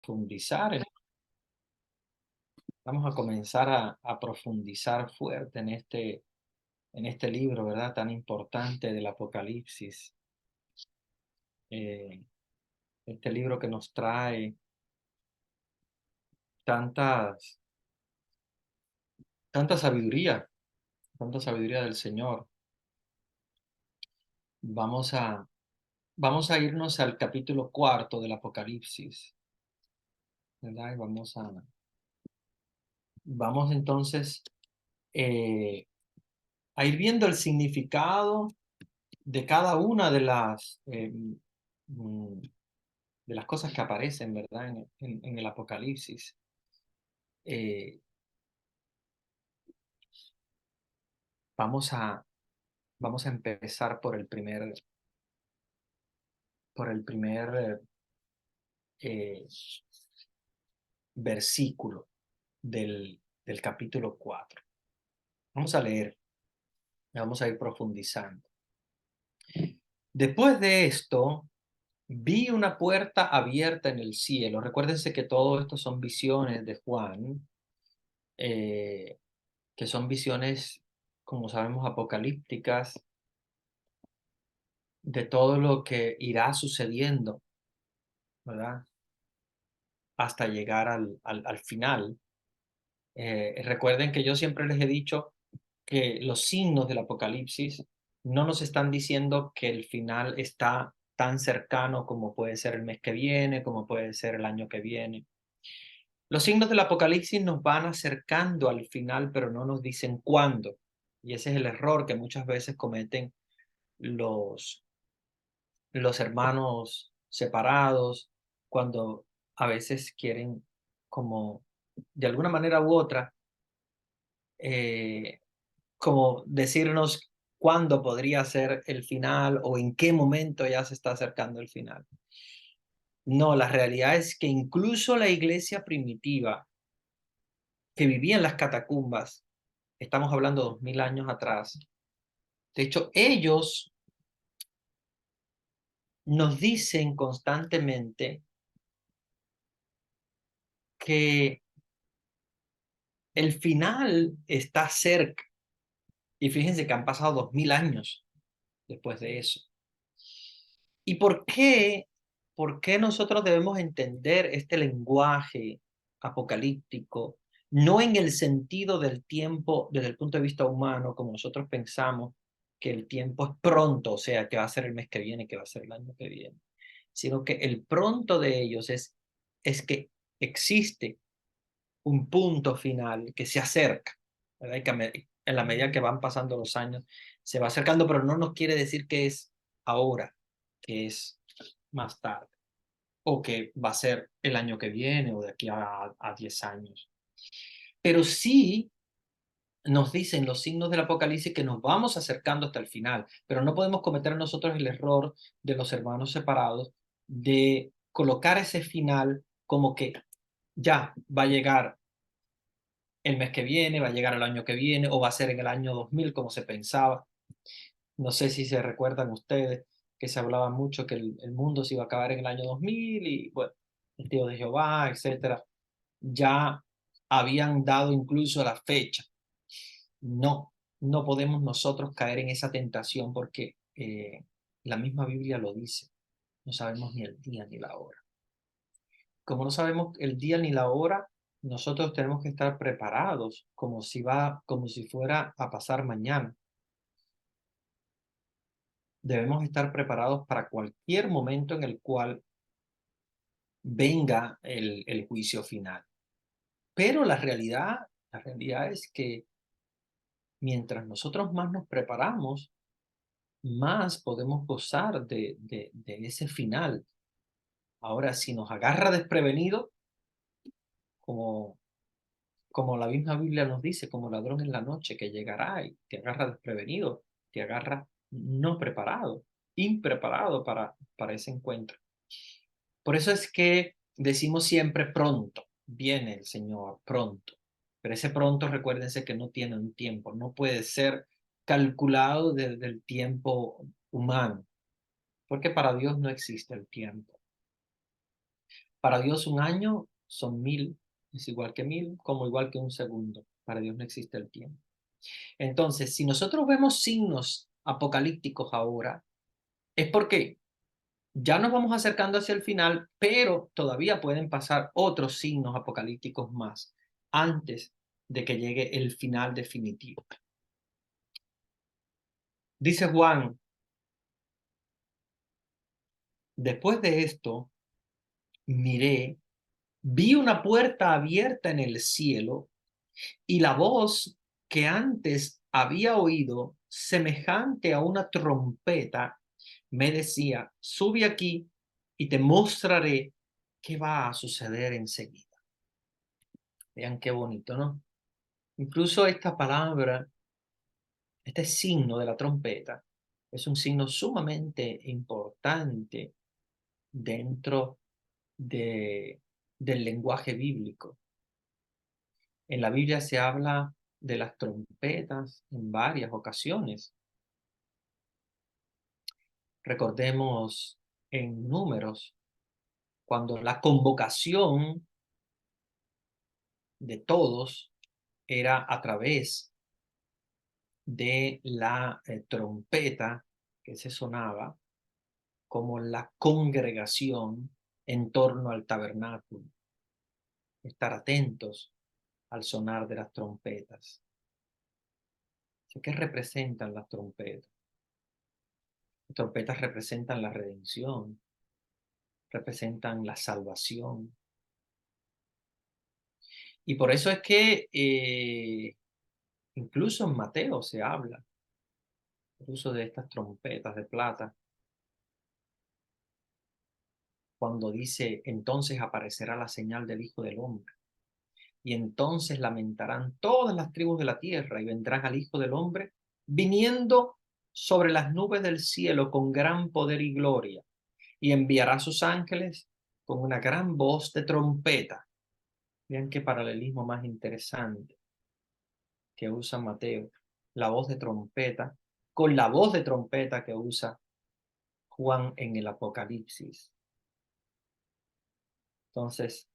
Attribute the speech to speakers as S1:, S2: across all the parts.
S1: profundizar, vamos a comenzar a profundizar fuerte en este libro, ¿verdad? Tan importante del Apocalipsis. Eh, este libro que nos trae tantas, tanta sabiduría, tanta sabiduría del Señor. Vamos a, vamos a irnos al capítulo cuarto del Apocalipsis, ¿verdad? Y vamos entonces eh, a ir viendo el significado de cada una mm, de las cosas que aparecen, ¿verdad? En el Apocalipsis. Eh, vamos a, vamos a empezar por el primer eh, versículo del capítulo 4. Vamos a leer, vamos a ir profundizando. Después de esto, vi una puerta abierta en el cielo. Recuérdense que todo esto son visiones de Juan, eh, que son visiones, como sabemos, apocalípticas, de todo lo que irá sucediendo, ¿verdad? Hasta llegar al final. Recuerden que yo siempre les he dicho que los signos del Apocalipsis no nos están diciendo que el final está tan cercano como puede ser el mes que viene, como puede ser el año que viene. Los signos del Apocalipsis nos van acercando al final, pero no nos dicen cuándo. Y ese es el error que muchas veces cometen los, los hermanos separados cuando a veces quieren como de alguna manera u otra eh, como decirnos cuándo podría ser el final o en qué momento ya se está acercando el final. No, la realidad es que incluso la iglesia primitiva que vivía en las catacumbas, estamos hablando 2000 años atrás, de hecho ellos nos dicen constantemente que el final está cerca. Y fíjense que han pasado 2000 años después de eso. ¿Y por qué nosotros debemos entender este lenguaje apocalíptico? No en el sentido del tiempo desde el punto de vista humano, como nosotros pensamos que el tiempo es pronto, o sea, que va a ser el mes que viene, que va a ser el año que viene, sino que el pronto de ellos es que existe un punto final que se acerca, ¿verdad? Y que en la medida que van pasando los años se va acercando, pero no nos quiere decir que es ahora, que es más tarde, o que va a ser el año que viene o de aquí a 10 años. Pero sí nos dicen los signos del Apocalipsis que nos vamos acercando hasta el final, pero no podemos cometer nosotros el error de los hermanos separados de colocar ese final como que ya va a llegar el mes que viene, va a llegar el año que viene o va a ser en el año 2000 como se pensaba. No sé si se recuerdan ustedes que se hablaba mucho que el mundo se iba a acabar en el año 2000 y bueno, el tío de Jehová, etcétera, ya habían dado incluso la fecha. No, no podemos nosotros caer en esa tentación porque la misma Biblia lo dice. No sabemos ni el día ni la hora. Como no sabemos el día ni la hora, nosotros tenemos que estar preparados como si fuera a pasar mañana. Debemos estar preparados para cualquier momento en el cual venga el juicio final. Pero la realidad es que mientras nosotros más nos preparamos, más podemos gozar de ese final. Ahora, si nos agarra desprevenido, como, como la misma Biblia nos dice, como ladrón en la noche que llegará y te agarra desprevenido, te agarra no preparado, impreparado para ese encuentro. Por eso es que decimos siempre pronto, viene el Señor pronto. Pero ese pronto, recuérdense que no tiene un tiempo, no puede ser calculado desde el tiempo humano, porque para Dios no existe el tiempo. Para Dios un año son 1000, es igual que 1000, como igual que un segundo. Para Dios no existe el tiempo. Entonces, si nosotros vemos signos apocalípticos ahora, es porque ya nos vamos acercando hacia el final, pero todavía pueden pasar otros signos apocalípticos más antes de que llegue el final definitivo. Dice Juan, después de esto, miré, vi una puerta abierta en el cielo y la voz que antes había oído, semejante a una trompeta, me decía, sube aquí y te mostraré qué va a suceder enseguida. Vean qué bonito, ¿no? Incluso esta palabra, este signo de la trompeta, es un signo sumamente importante dentro del lenguaje bíblico. En la Biblia se habla de las trompetas en varias ocasiones. Recordemos en Números, cuando la convocación de todos era a través de la trompeta que se sonaba como la congregación en torno al tabernáculo. Estar atentos al sonar de las trompetas. ¿Qué representan las trompetas? Las trompetas representan la redención, representan la salvación. Y por eso es que incluso en Mateo se habla el uso de estas trompetas de plata, cuando dice, entonces aparecerá la señal del Hijo del Hombre, y entonces lamentarán todas las tribus de la tierra y vendrán al Hijo del Hombre, viniendo sobre las nubes del cielo con gran poder y gloria, y enviará a sus ángeles con una gran voz de trompeta. Vean qué paralelismo más interesante que usa Mateo, la voz de trompeta, con la voz de trompeta que usa Juan en el Apocalipsis. Entonces,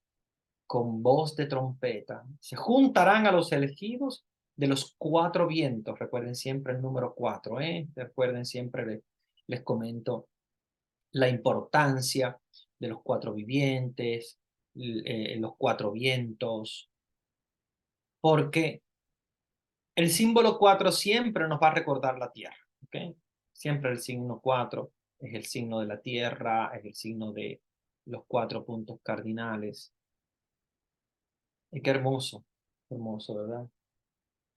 S1: con voz de trompeta, se juntarán a los elegidos de los cuatro vientos. Recuerden siempre el número 4, ¿eh? Recuerden siempre, les comento la importancia de los cuatro vivientes, los cuatro vientos, porque el símbolo 4 siempre nos va a recordar la Tierra, ¿ok? Siempre el signo 4 es el signo de la Tierra, es el signo de los cuatro puntos cardinales. Y qué hermoso, ¿verdad?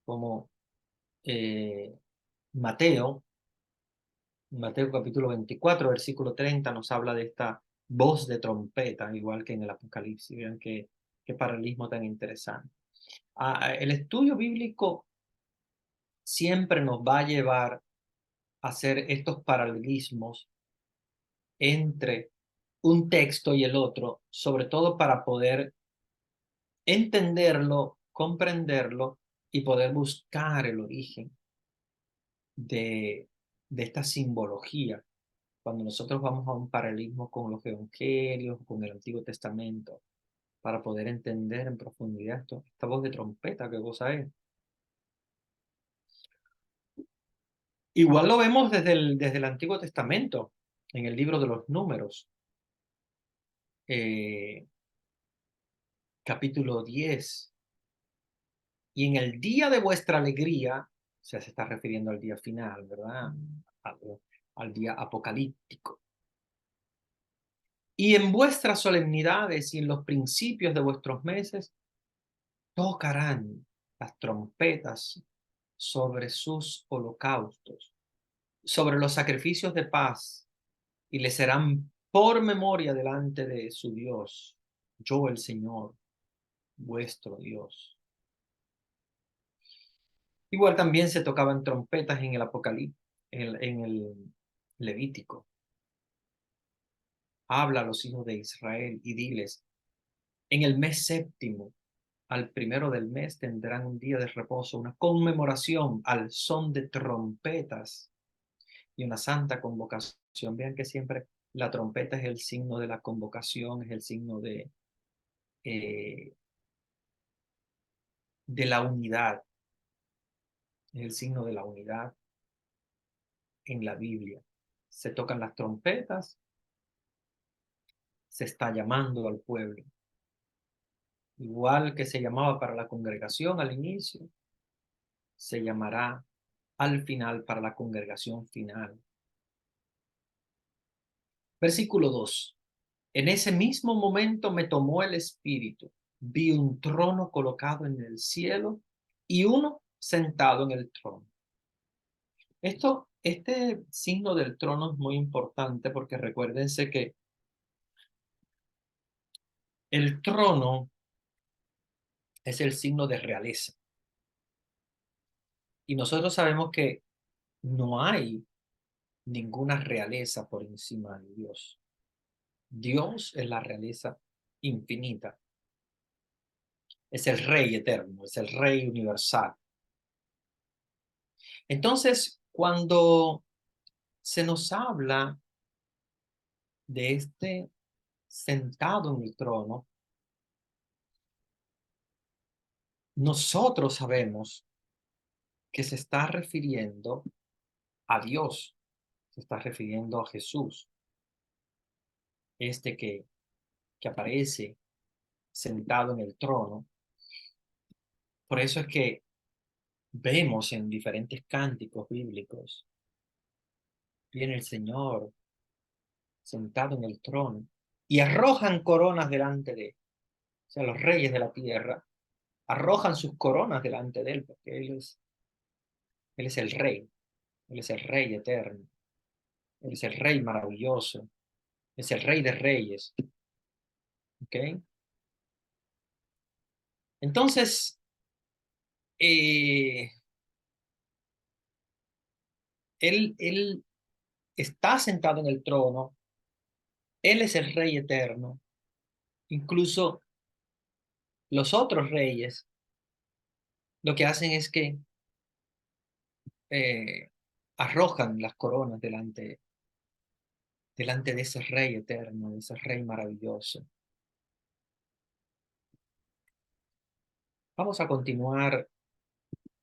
S1: Como eh, Mateo, Mateo capítulo 24, versículo 30, nos habla de esta voz de trompeta, igual que en el Apocalipsis. Vean qué paralelismo tan interesante. El estudio bíblico siempre nos va a llevar a hacer estos paralelismos entre un texto y el otro, sobre todo para poder entenderlo, comprenderlo y poder buscar el origen de, de esta simbología. Cuando nosotros vamos a un paralelismo con los evangelios, con el Antiguo Testamento, para poder entender en profundidad esta voz de trompeta, qué cosa es. Igual lo vemos desde el Antiguo Testamento, en el libro de los Números, eh, capítulo 10. Y en el día de vuestra alegría, o sea, se está refiriendo al día final, ¿verdad? Al, al día apocalíptico. Y en vuestras solemnidades y en los principios de vuestros meses, tocarán las trompetas sobre sus holocaustos, sobre los sacrificios de paz, y les serán por memoria delante de su Dios, yo el Señor, vuestro Dios. Igual también se tocaban trompetas en el Apocalipsis, en el Levítico. Habla a los hijos de Israel y diles, en el mes séptimo, al primero del mes, tendrán un día de reposo, una conmemoración al son de trompetas y una santa convocación. Vean que siempre La trompeta es el signo de la convocación, es el signo de la unidad, es el signo de la unidad en la Biblia. Se tocan las trompetas, se está llamando al pueblo. Igual que se llamaba para la congregación al inicio, se llamará al final para la congregación final. Versículo 2. En ese mismo momento me tomó el espíritu. Vi un trono colocado en el cielo y uno sentado en el trono. Este signo del trono es muy importante porque recuérdense que el trono es el signo de realeza. Y nosotros sabemos que no hay ninguna realeza por encima de Dios. Dios es la realeza infinita. Es el Rey eterno, es el Rey universal. Entonces, cuando se nos habla de este sentado en el trono, nosotros sabemos que se está refiriendo a Dios, se está refiriendo a Jesús, este que aparece sentado en el trono. Por eso es que vemos en diferentes cánticos bíblicos, viene el Señor sentado en el trono y arrojan coronas delante de él. O sea, los reyes de la tierra arrojan sus coronas delante de él porque él es el rey, él es el rey eterno, él es el rey maravilloso, es el rey de reyes. ¿Ok? Entonces, eh, él está sentado en el trono, él es el rey eterno, incluso los otros reyes lo que hacen es que eh, arrojan las coronas delante de ese rey eterno, de ese rey maravilloso. Vamos a continuar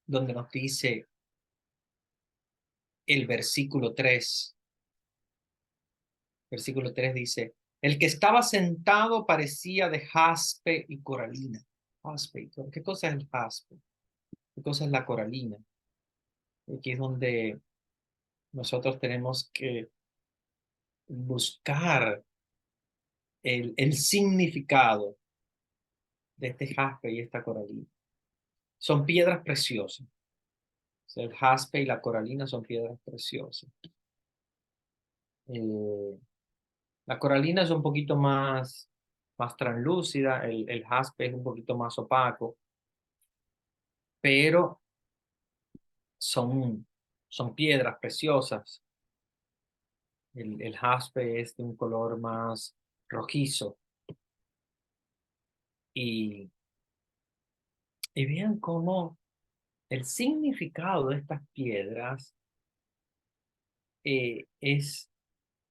S1: donde nos dice el versículo 3. Versículo 3 dice, el que estaba sentado parecía de jaspe y coralina. Jaspe, ¿qué cosa es el jaspe? ¿Qué cosa es la coralina? Aquí es donde nosotros tenemos que buscar el significado de este jaspe y esta coralina. Son piedras preciosas. O sea, el jaspe y la coralina son piedras preciosas. La coralina es un poquito más translúcida, el jaspe es un poquito más opaco, pero son piedras preciosas. El jaspe es de un color más rojizo. Y, y vean cómo el significado de estas piedras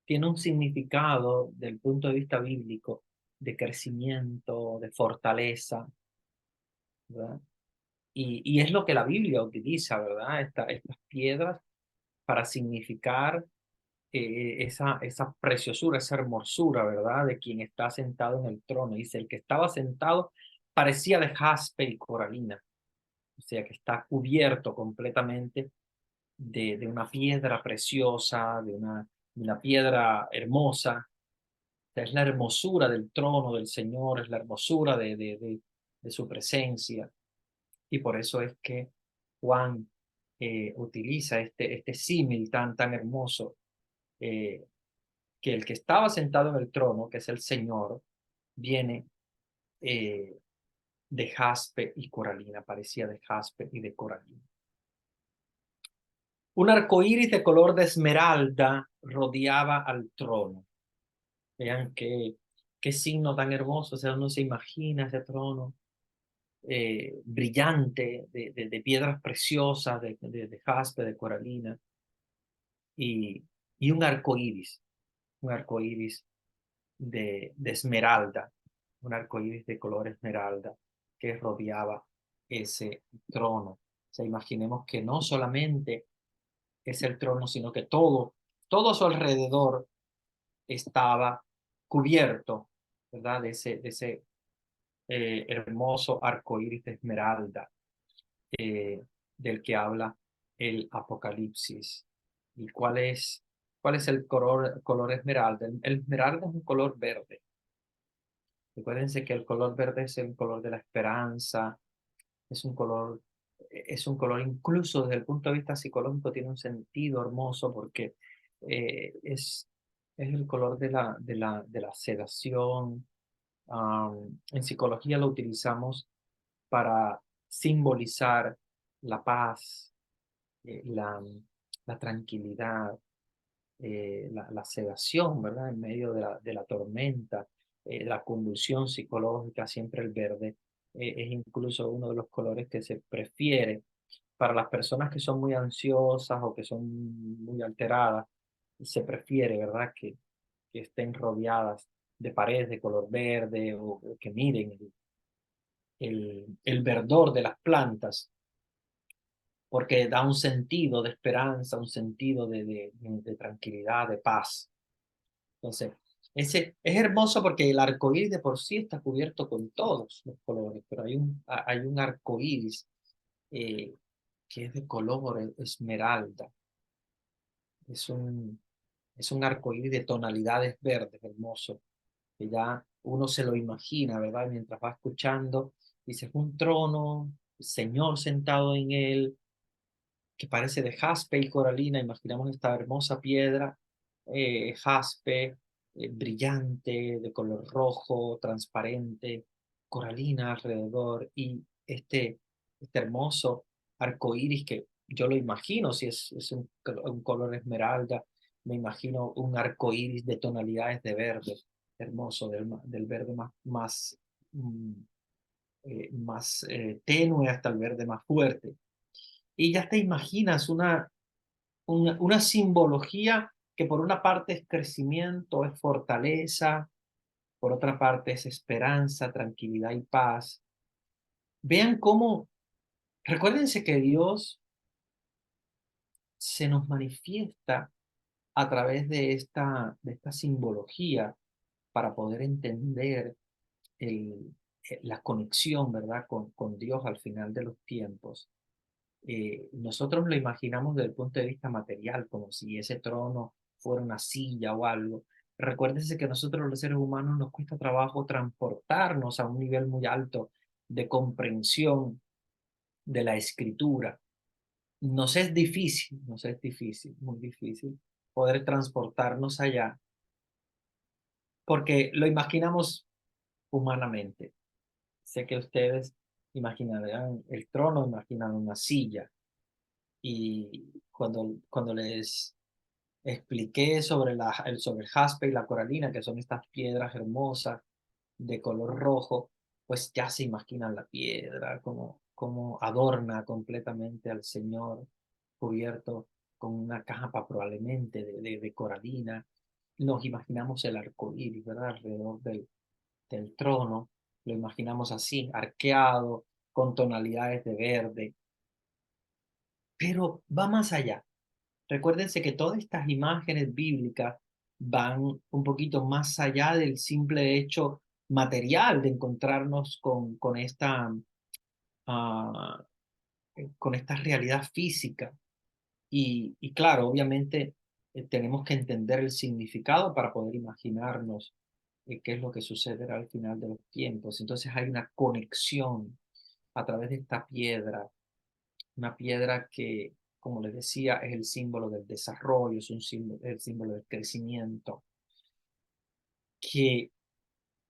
S1: tiene un significado del punto de vista bíblico de crecimiento, de fortaleza, ¿verdad? Y es lo que la Biblia utiliza, ¿verdad? Estas piedras para significar esa preciosura, esa hermosura, ¿verdad? De quien está sentado en el trono. Dice, el que estaba sentado parecía de jaspe y coralina, o sea, que está cubierto completamente de una piedra preciosa, de una piedra hermosa. O sea, es la hermosura del trono del Señor, es la hermosura de su presencia. Y por eso es que Juan utiliza este símil tan hermoso, eh, que el que estaba sentado en el trono, que es el Señor, viene eh, de jaspe y coralina, parecía de jaspe y de coralina. Un arco iris de color de esmeralda rodeaba al trono. Vean qué signo tan hermoso, o sea, uno se imagina ese trono brillante de piedras preciosas, de jaspe, de coralina, y un arco iris. un arco iris de esmeralda, un arco iris de color esmeralda que rodeaba ese trono. O sea, imaginemos que no solamente es el trono, sino que todo a su alrededor estaba cubierto, ¿verdad? De ese hermoso arco iris de esmeralda eh, del que habla el Apocalipsis. ¿Y cuál es el color esmeralda? El esmeralda es un color verde. Recuérdense que el color verde es el color de la esperanza, es es un color incluso desde el punto de vista psicológico tiene un sentido hermoso porque eh, es, es el color de la sedación. En psicología lo utilizamos para simbolizar la paz, eh, la, la tranquilidad, la sedación, ¿verdad? En medio de la tormenta, la convulsión psicológica, siempre el verde es incluso uno de los colores que se prefiere para las personas que son muy ansiosas o que son muy alteradas. Se prefiere, ¿verdad? Que estén rodeadas de paredes de color verde o que miren el verdor de las plantas porque da un sentido de esperanza, un sentido de tranquilidad, de paz. Entonces, es hermoso porque el arco iris de por sí está cubierto con todos los colores, pero hay un arco iris eh, que es de color esmeralda. Es un, es un arco iris de tonalidades verdes, hermoso, que ya uno se lo imagina, ¿verdad? Mientras va escuchando, dice, es un trono, el Señor sentado en él, que parece de jaspe y coralina. Imaginamos esta hermosa piedra, jaspe, brillante, de color rojo, transparente, coralina alrededor y este hermoso arco iris que yo lo imagino, si es un color esmeralda, me imagino un arco iris de tonalidades de verde, hermoso, del verde mm, más tenue hasta el verde más fuerte y ya te imaginas una simbología que por una parte es crecimiento, es fortaleza, por otra parte es esperanza, tranquilidad y paz. Vean cómo, recuérdense que Dios se nos manifiesta a través de esta simbología para poder entender la conexión, ¿verdad?, con Dios al final de los tiempos. Nosotros lo imaginamos desde el punto de vista material, como si ese trono fuera una silla o algo. Recuérdense que nosotros los seres humanos nos cuesta trabajo transportarnos a un nivel muy alto de comprensión de la escritura. Nos es difícil, muy difícil poder transportarnos allá, porque lo imaginamos humanamente. Sé que ustedes imaginarán el trono, imaginan una silla, y cuando les expliqué sobre el jaspe y la coralina, que son estas piedras hermosas de color rojo, pues ya se imaginan la piedra, como adorna completamente al Señor, cubierto con una capa probablemente de coralina. Nos imaginamos el arco iris, ¿verdad? Alrededor del trono, lo imaginamos así, arqueado, con tonalidades de verde, pero va más allá. Recuérdense que todas estas imágenes bíblicas van un poquito más allá del simple hecho material de encontrarnos ah, con esta realidad física. Y claro, obviamente tenemos que entender el significado para poder imaginarnos qué es lo que sucederá al final de los tiempos. Entonces hay una conexión a través de esta piedra, una piedra que, como les decía, es el símbolo del desarrollo, es el símbolo del crecimiento, que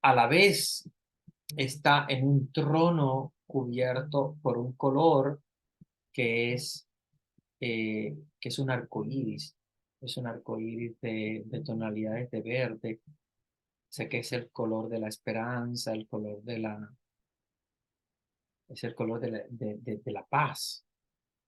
S1: a la vez está en un trono cubierto por un color que que es un arco iris. Es un arco iris de tonalidades de verde. Sé que es el color de la esperanza, es el color de la paz.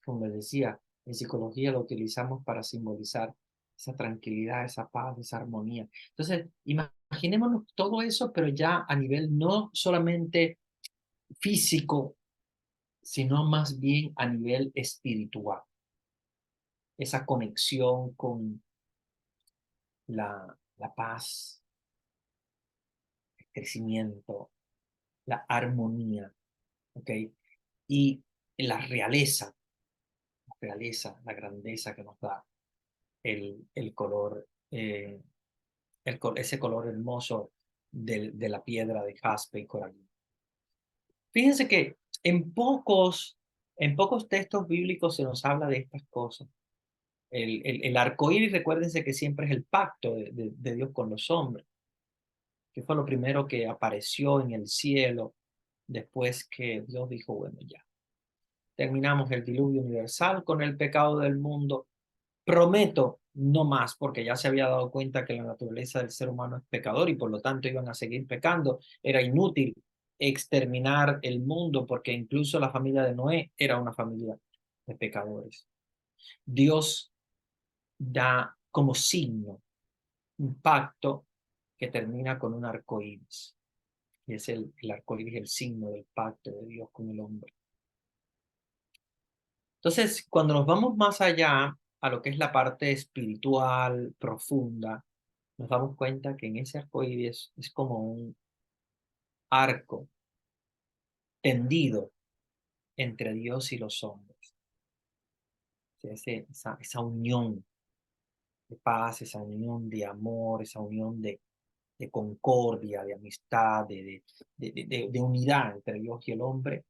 S1: Como les decía, en psicología lo utilizamos para simbolizar esa tranquilidad, esa paz, esa armonía. Entonces, imaginémonos todo eso, pero ya a nivel no solamente físico, sino más bien a nivel espiritual. Esa conexión con la paz, el crecimiento, la armonía, ¿ok? Y la realeza, la grandeza que nos da el color, ese color hermoso de la piedra de jaspe y coralina. Fíjense que en pocos textos bíblicos se nos habla de estas cosas. El arco iris, recuérdense que siempre es el pacto de Dios con los hombres, que fue lo primero que apareció en el cielo después que Dios dijo, bueno, ya, terminamos el diluvio universal con el pecado del mundo. Prometo no más, porque ya se había dado cuenta que la naturaleza del ser humano es pecador y por lo tanto iban a seguir pecando. Era inútil exterminar el mundo porque incluso la familia de Noé era una familia de pecadores. Dios da como signo un pacto que termina con un arco iris. Y es el arco iris, el signo del pacto de Dios con el hombre. Entonces, cuando nos vamos más allá a lo que es la parte espiritual profunda, nos damos cuenta que en ese arco iris es como un arco tendido entre Dios y los hombres. Esa unión de paz, esa unión de amor, esa unión de concordia, de amistad, de unidad entre Dios y el hombre,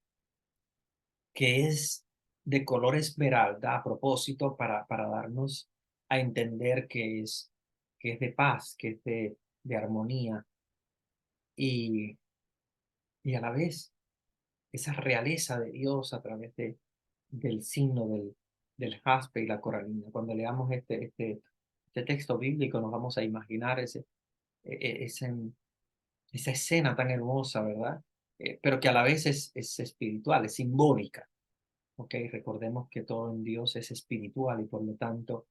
S1: que es de color esmeralda a propósito para darnos a entender que es de paz, que es de armonía y, y a la vez esa realeza de Dios a través del signo del jaspe y la coralina. Cuando leamos este texto bíblico nos vamos a imaginar esa escena tan hermosa, ¿verdad? Pero que a la vez es espiritual, es simbólica. ¿Ok? Recordemos que todo en Dios es espiritual y por lo tanto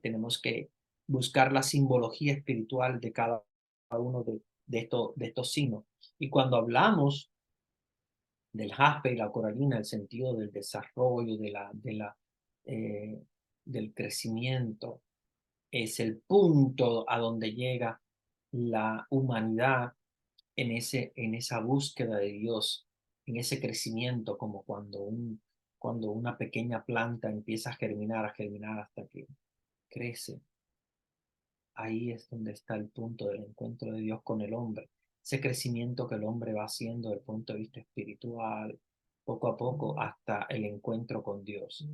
S1: tenemos que buscar la simbología espiritual de cada uno de estos signos. Y cuando hablamos del jaspe y la coralina, el sentido del desarrollo, eh, del crecimiento, es el punto a donde llega la humanidad en esa búsqueda de Dios, en ese crecimiento, como cuando una pequeña planta empieza a germinar hasta que crece. Ahí es donde está el punto del encuentro de Dios con el hombre. Ese crecimiento que el hombre va haciendo desde el punto de vista espiritual, poco a poco, hasta el encuentro con Dios.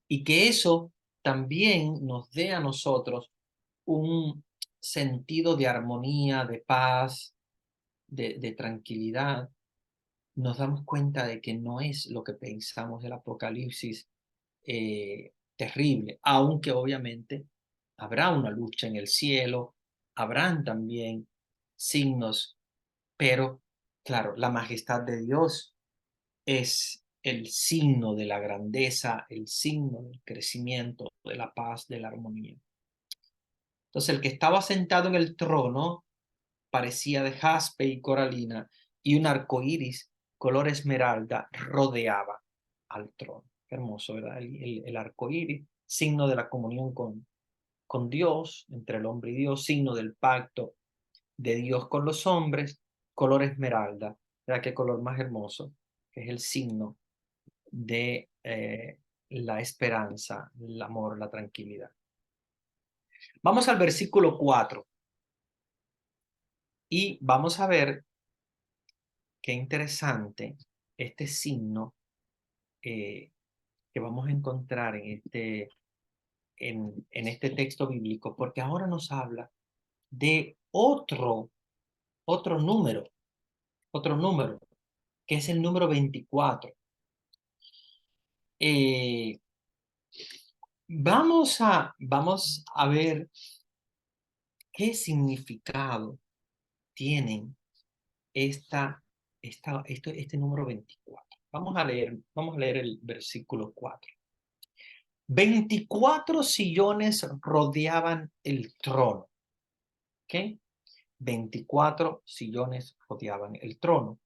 S1: Y que eso también nos dé a nosotros un sentido de armonía, de paz, de tranquilidad. Nos damos cuenta de que no es lo que pensamos del Apocalipsis terrible, aunque obviamente habrá una lucha en el cielo, habrán también signos, pero claro, la majestad de Dios es el signo de la grandeza, el signo del crecimiento, de la paz, de la armonía. Entonces el que estaba sentado en el trono parecía de jaspe y coralina, y un arco iris color esmeralda rodeaba al trono. Qué hermoso, ¿verdad? El arco iris, signo de la comunión con Dios, entre el hombre y Dios, signo del pacto de Dios con los hombres, color esmeralda. ¿Verdad? Qué color más hermoso, que es el signo de la esperanza, el amor, la tranquilidad. Vamos al versículo 4 y vamos a ver qué interesante este signo eh, que vamos a encontrar en este texto bíblico, porque ahora nos habla de otro número, que es el número 24. Eh, vamos a ver qué significado tienen este número 24. Vamos a leer el versículo 4. 24 sillones rodeaban el trono. ¿Ok? 24 sillones rodeaban el trono.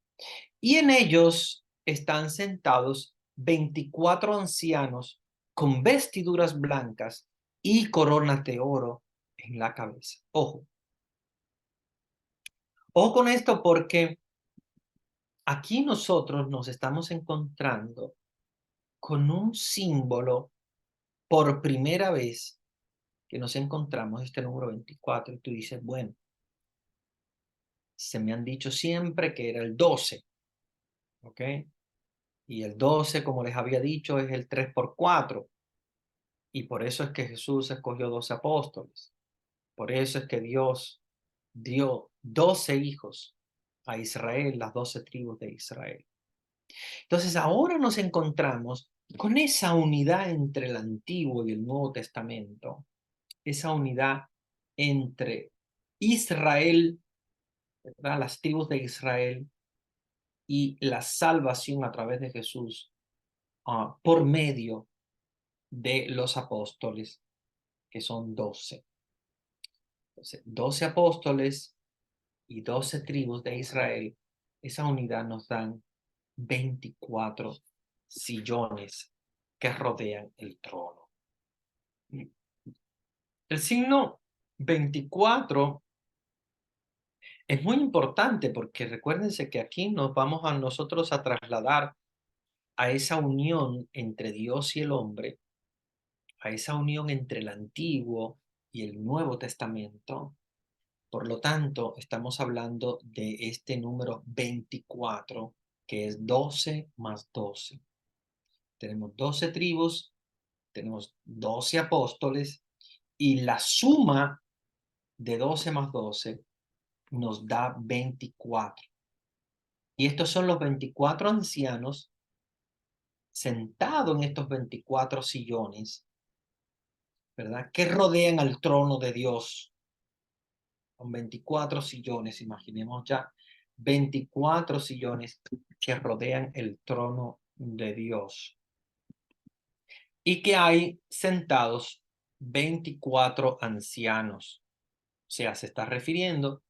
S1: Y en ellos están sentados 24 ancianos con vestiduras blancas y coronas de oro en la cabeza. Ojo. Ojo con esto porque aquí nosotros nos estamos encontrando con un símbolo por primera vez que nos encontramos este número 24 y tú dices, bueno, se me han dicho siempre que era el 12, ¿ok? Y el 12, como les había dicho, es el 3 por 4. Y por eso es que Jesús escogió 12 apóstoles. Por eso es que Dios dio 12 hijos a Israel, las 12 tribus de Israel. Entonces ahora nos encontramos con esa unidad entre el Antiguo y el Nuevo Testamento, esa unidad entre Israel, ¿verdad? Las tribus de Israel y la salvación a través de Jesús por medio de los apóstoles, que son 12. Entonces, 12 apóstoles y 12 tribus de Israel, esa unidad nos dan 24 sillones que rodean el trono. El signo 24 es muy importante porque recuérdense que aquí nos vamos a nosotros a trasladar a esa unión entre Dios y el hombre, a esa unión entre el Antiguo y el Nuevo Testamento. Por lo tanto, estamos hablando de este número 24, que es 12 más 12. Tenemos 12 tribus, tenemos 12 apóstoles y la suma de 12 más 12 nos da 24. Y estos son los 24 ancianos sentados en estos 24 sillones, ¿verdad? Que rodean al trono de Dios. Con 24 sillones, imaginemos ya 24 sillones que rodean el trono de Dios. Y que hay sentados 24 ancianos. O sea, se está refiriendo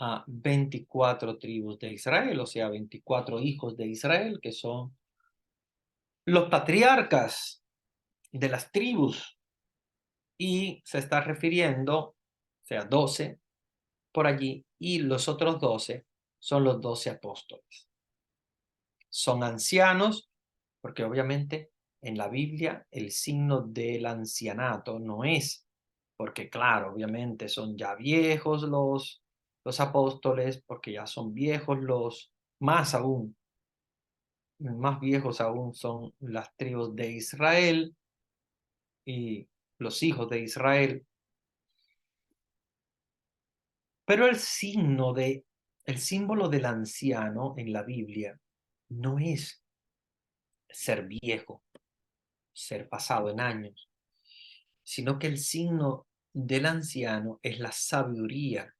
S1: a 24 tribus de Israel, o sea, 24 hijos de Israel, que son los patriarcas de las tribus. Y se está refiriendo, o sea, 12 por allí, y los otros 12 son los 12 apóstoles. Son ancianos, porque obviamente en la Biblia el signo del ancianato no es, porque claro, obviamente son ya viejos los apóstoles, porque ya son viejos más aún, más viejos aún son las tribus de Israel y los hijos de Israel. Pero el símbolo del anciano en la Biblia no es ser viejo, ser pasado en años, sino que el signo del anciano es la sabiduría,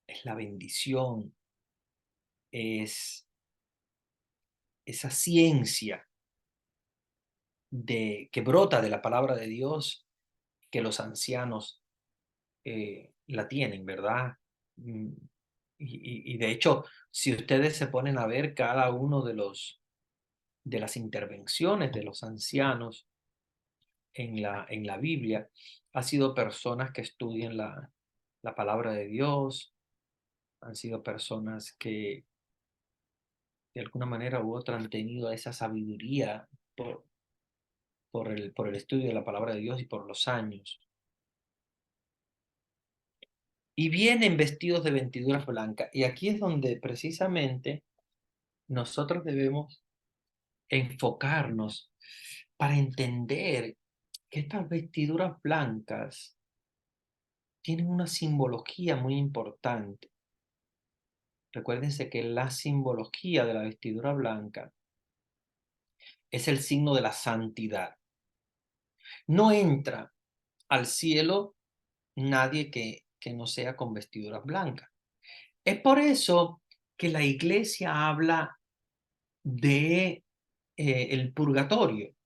S1: es la bendición, es esa ciencia que brota de la palabra de Dios, que los ancianos la tienen, ¿verdad? Y de hecho, si ustedes se ponen a ver cada uno de las intervenciones de los ancianos en la Biblia, ha sido personas que estudian la palabra de Dios, han sido personas que de alguna manera u otra han tenido esa sabiduría por el estudio de la palabra de Dios y por los años. Y vienen vestidos de vestiduras blancas. Y aquí es donde precisamente nosotros debemos enfocarnos para entender que estas vestiduras blancas tienen una simbología muy importante. Recuérdense que la simbología de la vestidura blanca es el signo de la santidad. No entra al cielo nadie que no sea con vestiduras blancas. Es por eso que la iglesia habla de el purgatorio.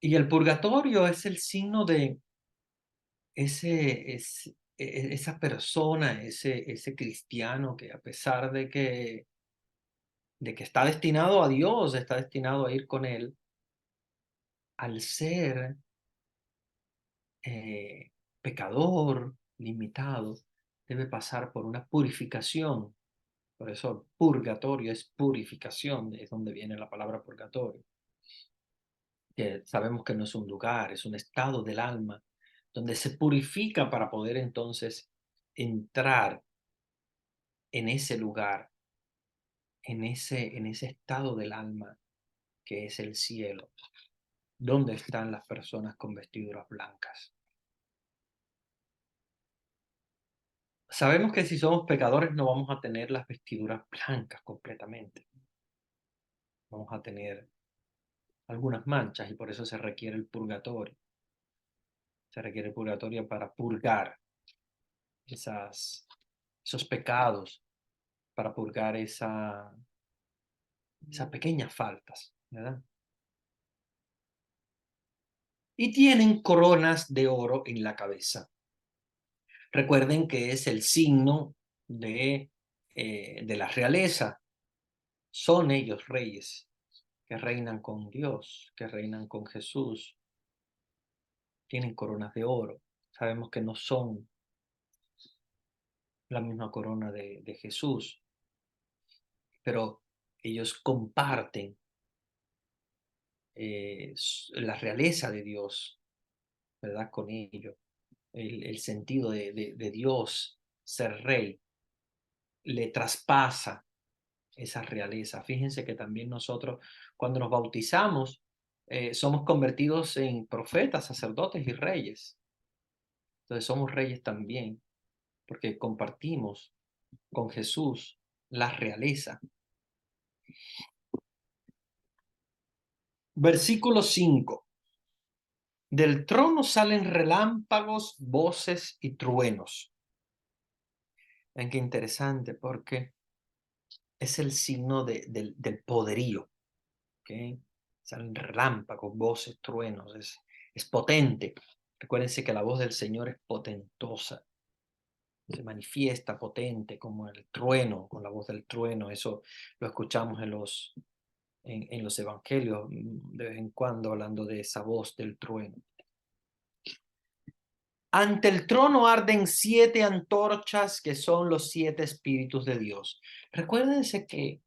S1: Y el purgatorio es el signo de esa persona, ese cristiano que a pesar de que está destinado a Dios, está destinado a ir con Él, al ser eh, pecador, limitado, debe pasar por una purificación. Por eso purgatorio es purificación, es donde viene la palabra purgatorio. Que sabemos que no es un lugar, es un estado del alma, donde se purifica para poder entonces entrar en ese lugar, en ese estado del alma que es el cielo, donde están las personas con vestiduras blancas. Sabemos que si somos pecadores no vamos a tener las vestiduras blancas completamente. Vamos a tener algunas manchas y por eso se requiere el purgatorio. Se requiere el purgatorio para purgar esos pecados, para purgar esas pequeñas faltas, ¿verdad? Y tienen coronas de oro en la cabeza. Recuerden que es el signo de la realeza. Son ellos reyes que reinan con Dios, que reinan con Jesús. Tienen coronas de oro. Sabemos que no son la misma corona de Jesús, pero ellos comparten la realeza de Dios, ¿verdad? Con ellos. El sentido de Dios, ser rey, le traspasa esa realeza. Fíjense que también nosotros, cuando nos bautizamos, somos convertidos en profetas, sacerdotes y reyes. Entonces somos reyes también, porque compartimos con Jesús la realeza. Versículo 5. Del trono salen relámpagos, voces y truenos. Ven qué interesante, porque es el signo del poderío. ¿Okay? Salen relámpagos, voces, truenos, es potente. Recuérdense que la voz del Señor es potentosa, se manifiesta potente como el trueno, con la voz del trueno. Eso lo escuchamos en los evangelios de vez en cuando hablando de esa voz del trueno. Ante el trono arden 7 antorchas que son los 7 espíritus de Dios. Recuérdense que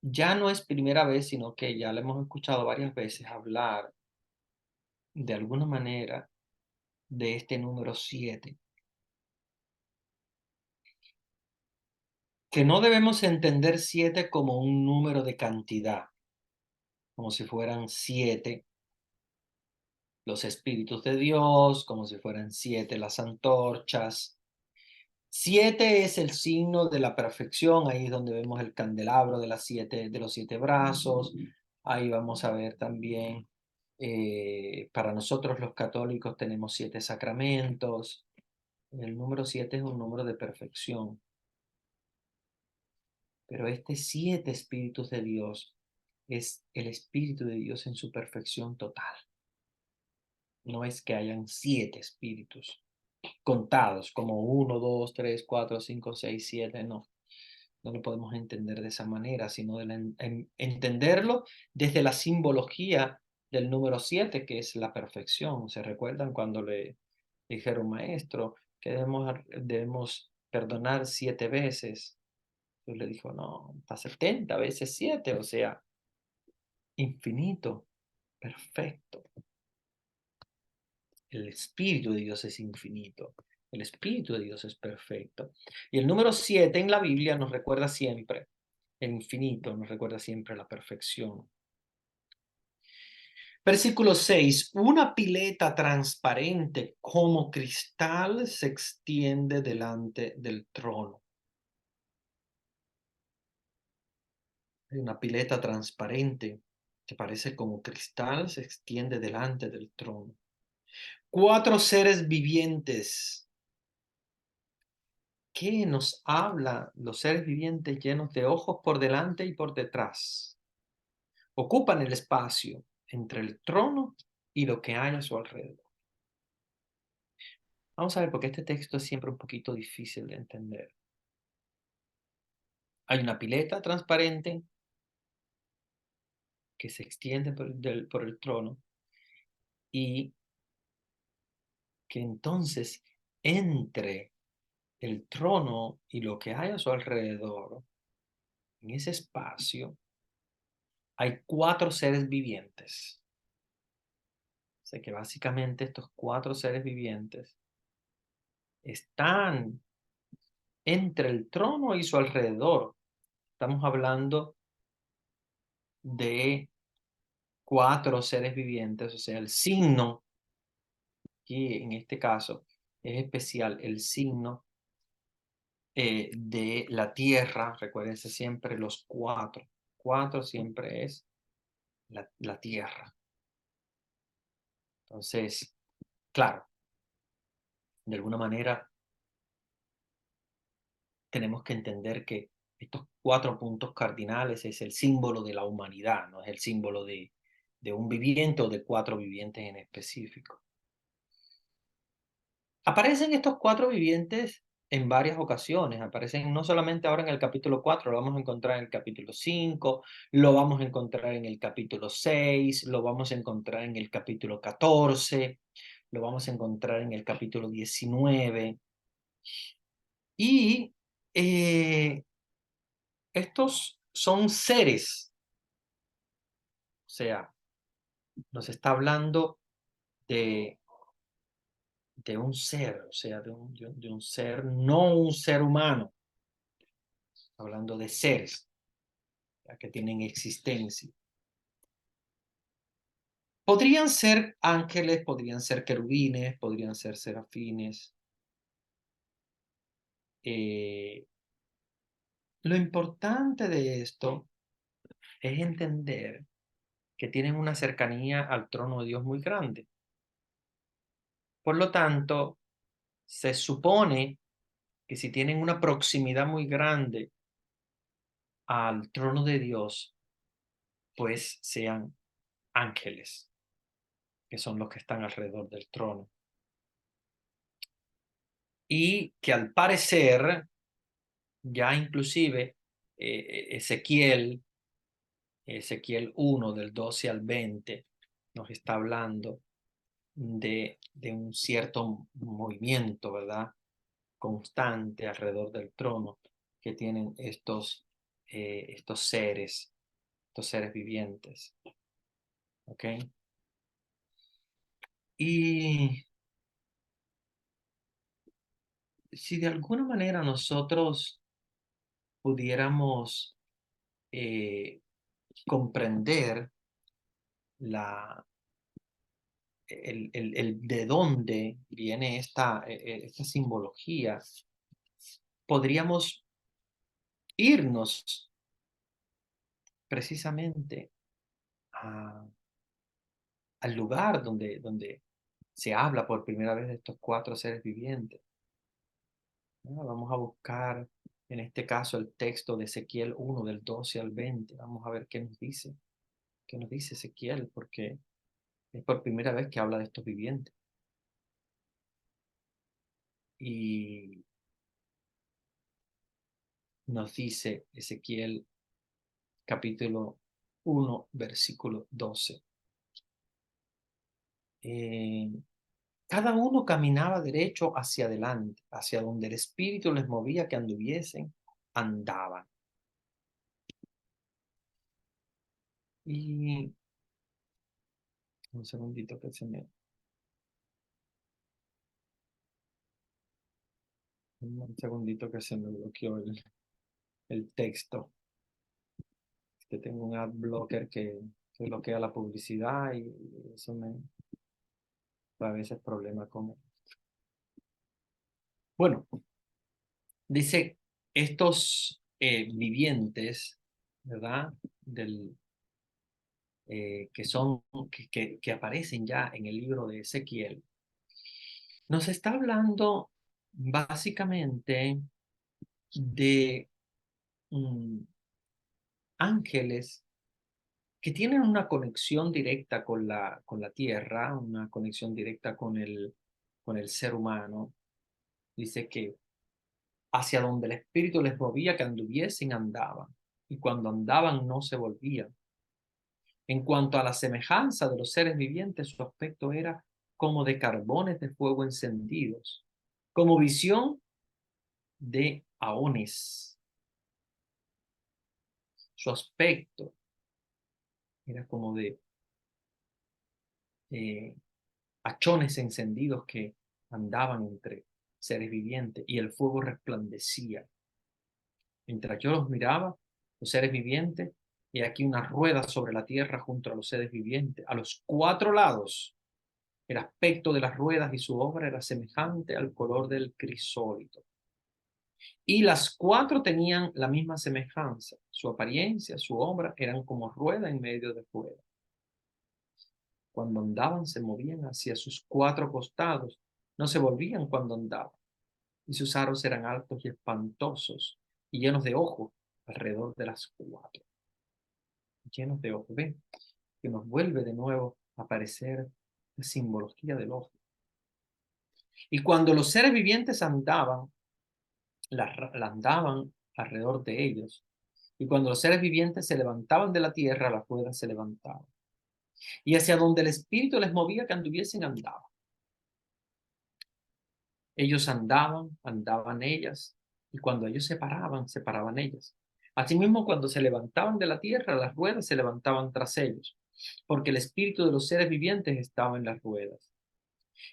S1: ya no es primera vez, sino que ya le hemos escuchado varias veces hablar de alguna manera de este número 7. Que no debemos entender 7 como un número de cantidad, como si fueran 7 los espíritus de Dios, como si fueran 7 las antorchas. 7 es el signo de la perfección, ahí es donde vemos el candelabro de los 7 brazos. Ahí vamos a ver también, para nosotros los católicos tenemos 7 sacramentos. El número 7 es un número de perfección. Pero este 7 espíritus de Dios es el Espíritu de Dios en su perfección total. No es que hayan 7 espíritus contados como 1, 2, 3, 4, 5, 6, 7, no. No lo podemos entender de esa manera, sino entenderlo desde la simbología del número 7, que es la perfección. ¿Se recuerdan cuando le dijeron, maestro, que debemos perdonar 7 veces? Él le dijo, no, está 70 veces 7, o sea, infinito, perfecto. El Espíritu de Dios es infinito. El Espíritu de Dios es perfecto. Y el número 7 en la Biblia nos recuerda siempre el infinito, nos recuerda siempre la perfección. Versículo 6. Una pileta transparente como cristal se extiende delante del trono. Hay una pileta transparente que parece como cristal, se extiende delante del trono. 4 seres vivientes. ¿Qué nos habla los seres vivientes llenos de ojos por delante y por detrás? Ocupan el espacio entre el trono y lo que hay a su alrededor. Vamos a ver, porque este texto es siempre un poquito difícil de entender. Hay una pileta transparente que se extiende por el trono y que entonces entre el trono y lo que hay a su alrededor, en ese espacio, hay 4 seres vivientes. O sea que básicamente estos 4 seres vivientes están entre el trono y su alrededor. Estamos hablando de 4 seres vivientes, o sea, el signo, que en este caso es especial, el signo de la tierra. Recuérdense siempre los 4. 4 siempre es la tierra. Entonces, claro, de alguna manera tenemos que entender que estos 4 puntos cardinales es el símbolo de la humanidad, no es el símbolo de un viviente o de 4 vivientes en específico. Aparecen estos 4 vivientes en varias ocasiones, aparecen no solamente ahora en el capítulo 4, lo vamos a encontrar en el capítulo 5, lo vamos a encontrar en el capítulo 6, lo vamos a encontrar en el capítulo 14, lo vamos a encontrar en el capítulo 19. Y estos son seres, o sea, nos está hablando de, de un ser, o sea, de un ser, no un ser humano, hablando de seres ya que tienen existencia. Podrían ser ángeles, podrían ser querubines, podrían ser serafines. Lo importante de esto es entender que tienen una cercanía al trono de Dios muy grande. Por lo tanto, se supone que si tienen una proximidad muy grande al trono de Dios, pues sean ángeles, que son los que están alrededor del trono. Y que al parecer, ya inclusive Ezequiel 1 del 12 al 20 nos está hablando de un cierto movimiento, ¿verdad? Constante alrededor del trono que tienen estos seres vivientes. ¿Ok? Y si de alguna manera nosotros pudiéramos comprender el de dónde viene esta simbología, podríamos irnos precisamente al lugar donde se habla por primera vez de estos 4 seres vivientes, ¿no? Vamos a buscar, en este caso, el texto de Ezequiel 1 del 12 al 20. Vamos a ver qué nos dice Ezequiel, porque es por primera vez que habla de estos vivientes. Y nos dice Ezequiel capítulo 1, versículo 12. Cada uno caminaba derecho hacia adelante, hacia donde el Espíritu les movía que anduviesen, andaban. Y un segundito que se me... Un segundito que se me bloqueó el texto. Que tengo un ad blocker que bloquea la publicidad y eso me da a veces problema con él. Bueno, dice estos vivientes, ¿verdad? Que son, que aparecen ya en el libro de Ezequiel, nos está hablando básicamente de ángeles que tienen una conexión directa con la tierra, una conexión directa con el ser humano. Dice que hacia donde el espíritu les movía que anduviesen andaban, y cuando andaban no se volvían. En cuanto a la semejanza de los seres vivientes, su aspecto era como de carbones de fuego encendidos, como visión de aones. Su aspecto era como de eh, hachones encendidos que andaban entre seres vivientes y el fuego resplandecía. Mientras yo los miraba, los seres vivientes, y aquí una rueda sobre la tierra junto a los seres vivientes. A los cuatro lados, el aspecto de las ruedas y su obra era semejante al color del crisólito. Y las cuatro tenían la misma semejanza. Su apariencia, su obra eran como rueda en medio de fuego. Cuando andaban se movían hacia sus cuatro costados, no se volvían cuando andaban. Y sus aros eran altos y espantosos y llenos de ojos alrededor de las cuatro. Llenos de ojos. ¿Ven? Que nos vuelve de nuevo a aparecer la simbología del ojo. Y cuando los seres vivientes andaban, la andaban alrededor de ellos. Y cuando los seres vivientes se levantaban de la tierra, las ruedas se levantaban. Y hacia donde el espíritu les movía que anduviesen, andaban. Ellos andaban, andaban ellas, y cuando ellos se paraban, se paraban ellas. Asimismo, cuando se levantaban de la tierra, las ruedas se levantaban tras ellos, porque el espíritu de los seres vivientes estaba en las ruedas.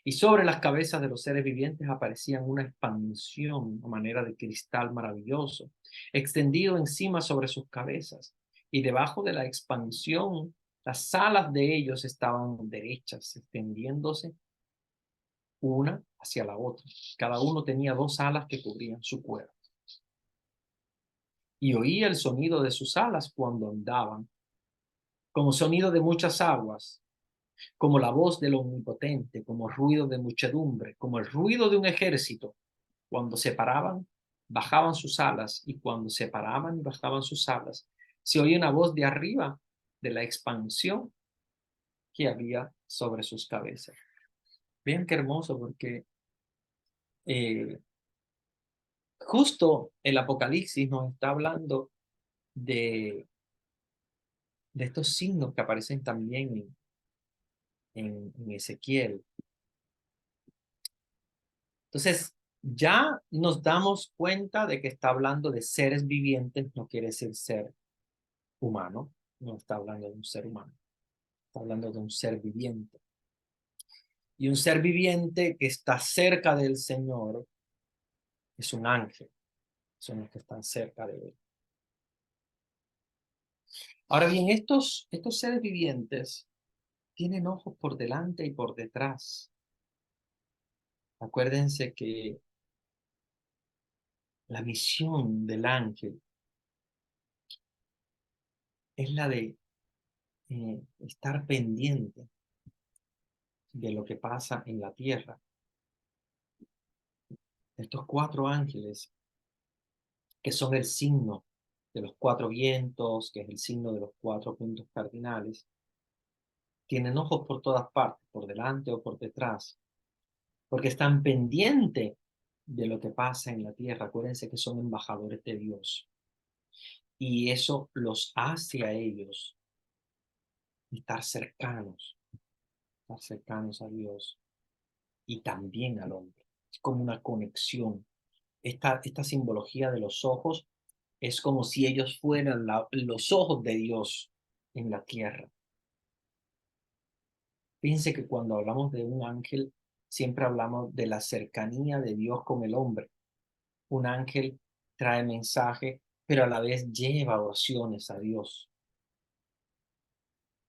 S1: Y sobre las cabezas de los seres vivientes aparecían una expansión a manera de cristal maravilloso, extendido encima sobre sus cabezas. Y debajo de la expansión, las alas de ellos estaban derechas, extendiéndose una hacia la otra. Cada uno tenía dos alas que cubrían su cuerpo. Y oía el sonido de sus alas cuando andaban, como sonido de muchas aguas, como la voz del Omnipotente, como ruido de muchedumbre, como el ruido de un ejército. Cuando se paraban, bajaban sus alas, y cuando se paraban y bajaban sus alas, se oía una voz de arriba de la expansión que había sobre sus cabezas. Vean qué hermoso, porque eh, justo el Apocalipsis nos está hablando de, de estos signos que aparecen también en Ezequiel. Entonces, ya nos damos cuenta de que está hablando de seres vivientes, no quiere decir ser humano, no está hablando de un ser humano, está hablando de un ser viviente. Y un ser viviente que está cerca del Señor es un ángel, son los que están cerca de él. Ahora bien, estos seres vivientes tienen ojos por delante y por detrás. Acuérdense que la misión del ángel es la de estar pendiente de lo que pasa en la tierra. Estos cuatro ángeles, que son el signo de los cuatro vientos, que es el signo de los cuatro puntos cardinales, tienen ojos por todas partes, por delante o por detrás, porque están pendientes de lo que pasa en la tierra. Acuérdense que son embajadores de Dios. Y eso los hace a ellos estar cercanos a Dios y también al hombre. Es como una conexión. Esta simbología de los ojos es como si ellos fueran los ojos de Dios en la tierra. Fíjense que cuando hablamos de un ángel, siempre hablamos de la cercanía de Dios con el hombre. Un ángel trae mensaje, pero a la vez lleva oraciones a Dios.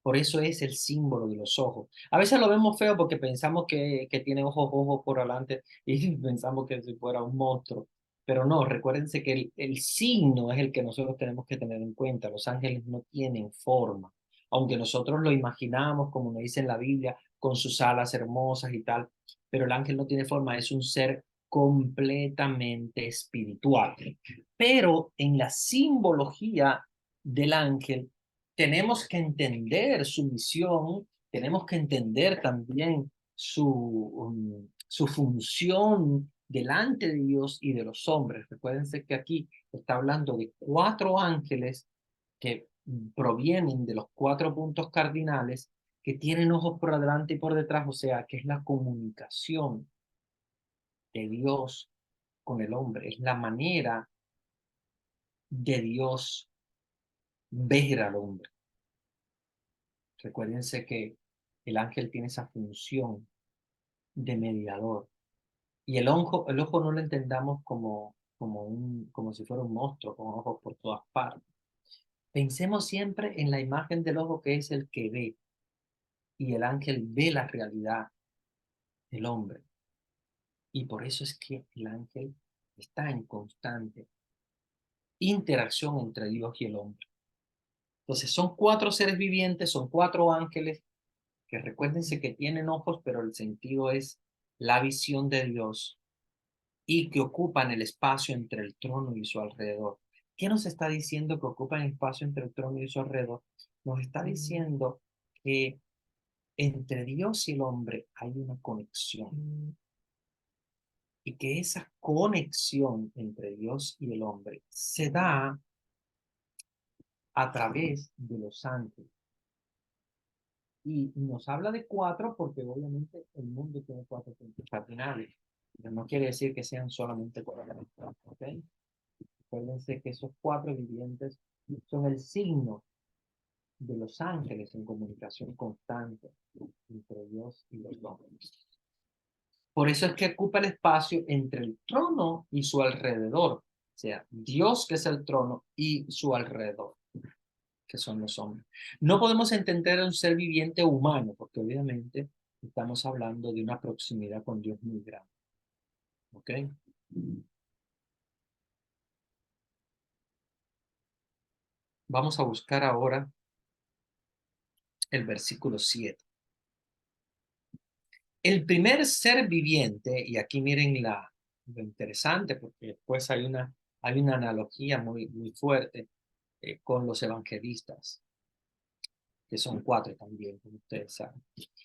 S1: Por eso es el símbolo de los ojos. A veces lo vemos feo porque pensamos que tiene ojos por adelante y pensamos que si fuera un monstruo. Pero no, recuérdense que el signo es el que nosotros tenemos que tener en cuenta. Los ángeles no tienen forma. Aunque nosotros lo imaginamos, como nos dice en la Biblia, con sus alas hermosas y tal, pero el ángel no tiene forma, es un ser completamente espiritual. Pero en la simbología del ángel, tenemos que entender su misión, tenemos que entender también su función delante de Dios y de los hombres. Recuérdense que aquí está hablando de 4 ángeles que provienen de los 4 puntos cardinales, que tienen ojos por adelante y por detrás, o sea, que es la comunicación de Dios con el hombre, es la manera de Dios ver al hombre. Recuérdense que el ángel tiene esa función de mediador. Y el ojo no lo entendamos como si fuera un monstruo con ojos por todas partes. Pensemos siempre en la imagen del ojo, que es el que ve, y el ángel ve la realidad del hombre. Y por eso es que el ángel está en constante interacción entre Dios y el hombre. Entonces son 4 seres vivientes, son 4 ángeles, que recuérdense que tienen ojos, pero el sentido es la visión de Dios, y que ocupan el espacio entre el trono y su alrededor. ¿Qué nos está diciendo que ocupan el espacio entre el trono y su alrededor? Nos está diciendo que entre Dios y el hombre hay una conexión, y que esa conexión entre Dios y el hombre se da a través de los ángeles. Y nos habla de 4 porque obviamente el mundo tiene 4 puntos cardinales, pero no quiere decir que sean solamente 4, ¿ok? Acuérdense que esos 4 vivientes son el signo de los ángeles en comunicación constante entre Dios y los hombres. Por eso es que ocupa el espacio entre el trono y su alrededor. O sea, Dios, que es el trono, y su alrededor, que son los hombres. No podemos entender a un ser viviente humano, porque obviamente estamos hablando de una proximidad con Dios muy grande. ¿Ok? Vamos a buscar ahora el versículo 7. El primer ser viviente, y aquí miren lo interesante, porque después hay una analogía muy fuerte con los evangelistas, que son 4 también, como ustedes saben.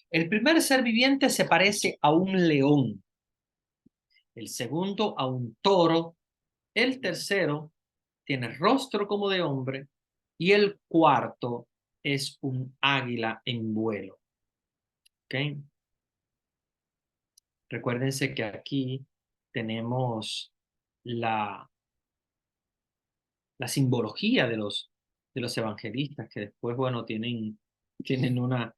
S1: El primer ser viviente se parece a un león, el segundo a un toro, el tercero tiene rostro como de hombre, y el cuarto es un águila en vuelo. ¿Okay? Recuérdense que aquí tenemos la, la simbología de los evangelistas, que después, bueno, tienen una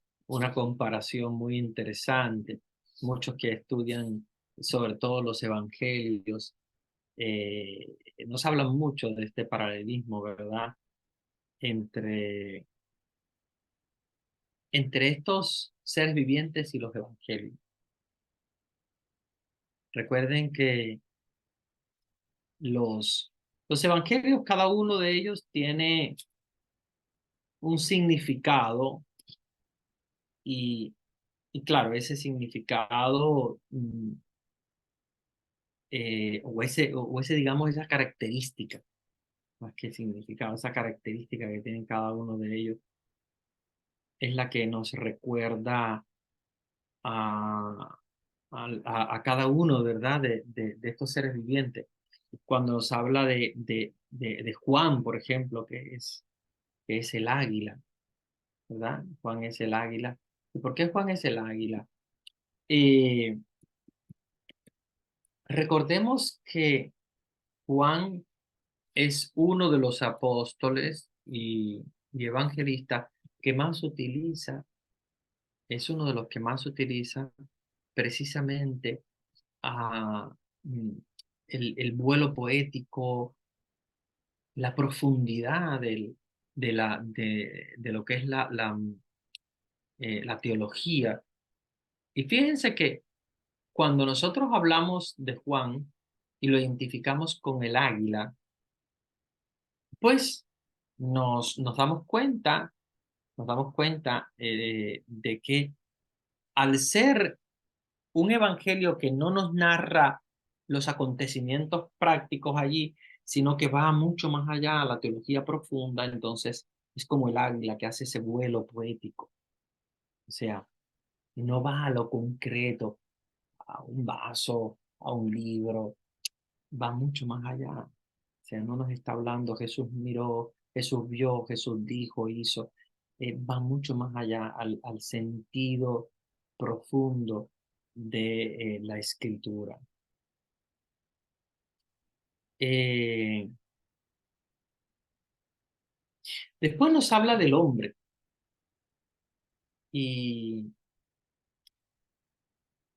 S1: comparación muy interesante. Muchos que estudian sobre todo los evangelios nos hablan mucho de este paralelismo, ¿verdad? Entre, entre estos seres vivientes y los evangelios. Recuerden que los evangelios, cada uno de ellos tiene un significado, y, y claro, ese significado digamos, esa característica, más que significado, esa característica que tienen cada uno de ellos es la que nos recuerda a, a cada uno, ¿verdad? De estos seres vivientes. Cuando nos habla de Juan, por ejemplo, que es el águila, ¿verdad? Juan es el águila. ¿Y por qué Juan es el águila? Eh, Recordemos que Juan es uno de los apóstoles y evangelistas que más utiliza, es uno de los que más utiliza precisamente a, mm, el vuelo poético, la profundidad de lo que es la teología. Y fíjense que cuando nosotros hablamos de Juan y lo identificamos con el águila, pues nos damos cuenta de que al ser un evangelio que no nos narra los acontecimientos prácticos allí, sino que va mucho más allá a la teología profunda, entonces es como el águila que hace ese vuelo poético. O sea, no va a lo concreto, a un vaso, a un libro, va mucho más allá. O sea, no nos está hablando Jesús miró, Jesús vio, Jesús dijo, hizo. Va mucho más allá al sentido profundo de la escritura. Eh, Después nos habla del hombre y,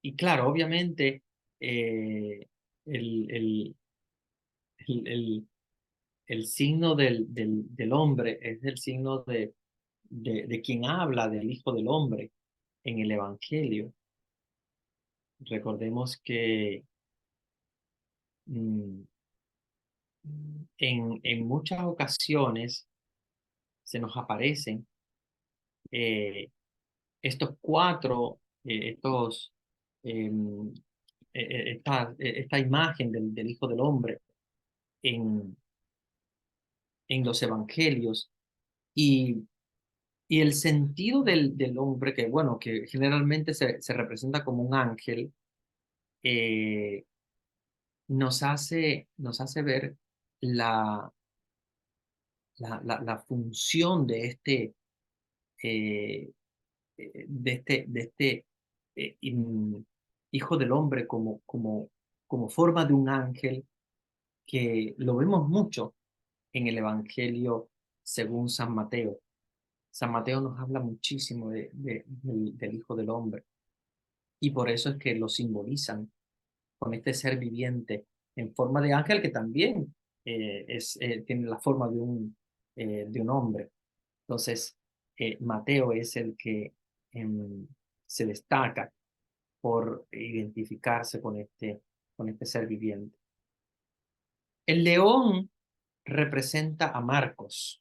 S1: y claro, obviamente eh, el, el, el, el- el signo del hombre es el signo de quien habla del Hijo del Hombre en el Evangelio. Recordemos que mm, en muchas ocasiones se nos aparecen eh, estos cuatro, em, esta imagen del Hijo del Hombre en, en los evangelios y, y el sentido del hombre, que bueno, que generalmente se representa como un ángel, eh, nos hace ver la, la función eh, de este Hijo del Hombre como forma de un ángel que lo vemos mucho en el Evangelio según San Mateo. San Mateo nos habla muchísimo del Hijo del Hombre y por eso es que lo simbolizan con este ser viviente en forma de ángel que también tiene la forma de un hombre. Entonces, Mateo es el que se destaca por identificarse con este ser viviente. El león representa a Marcos.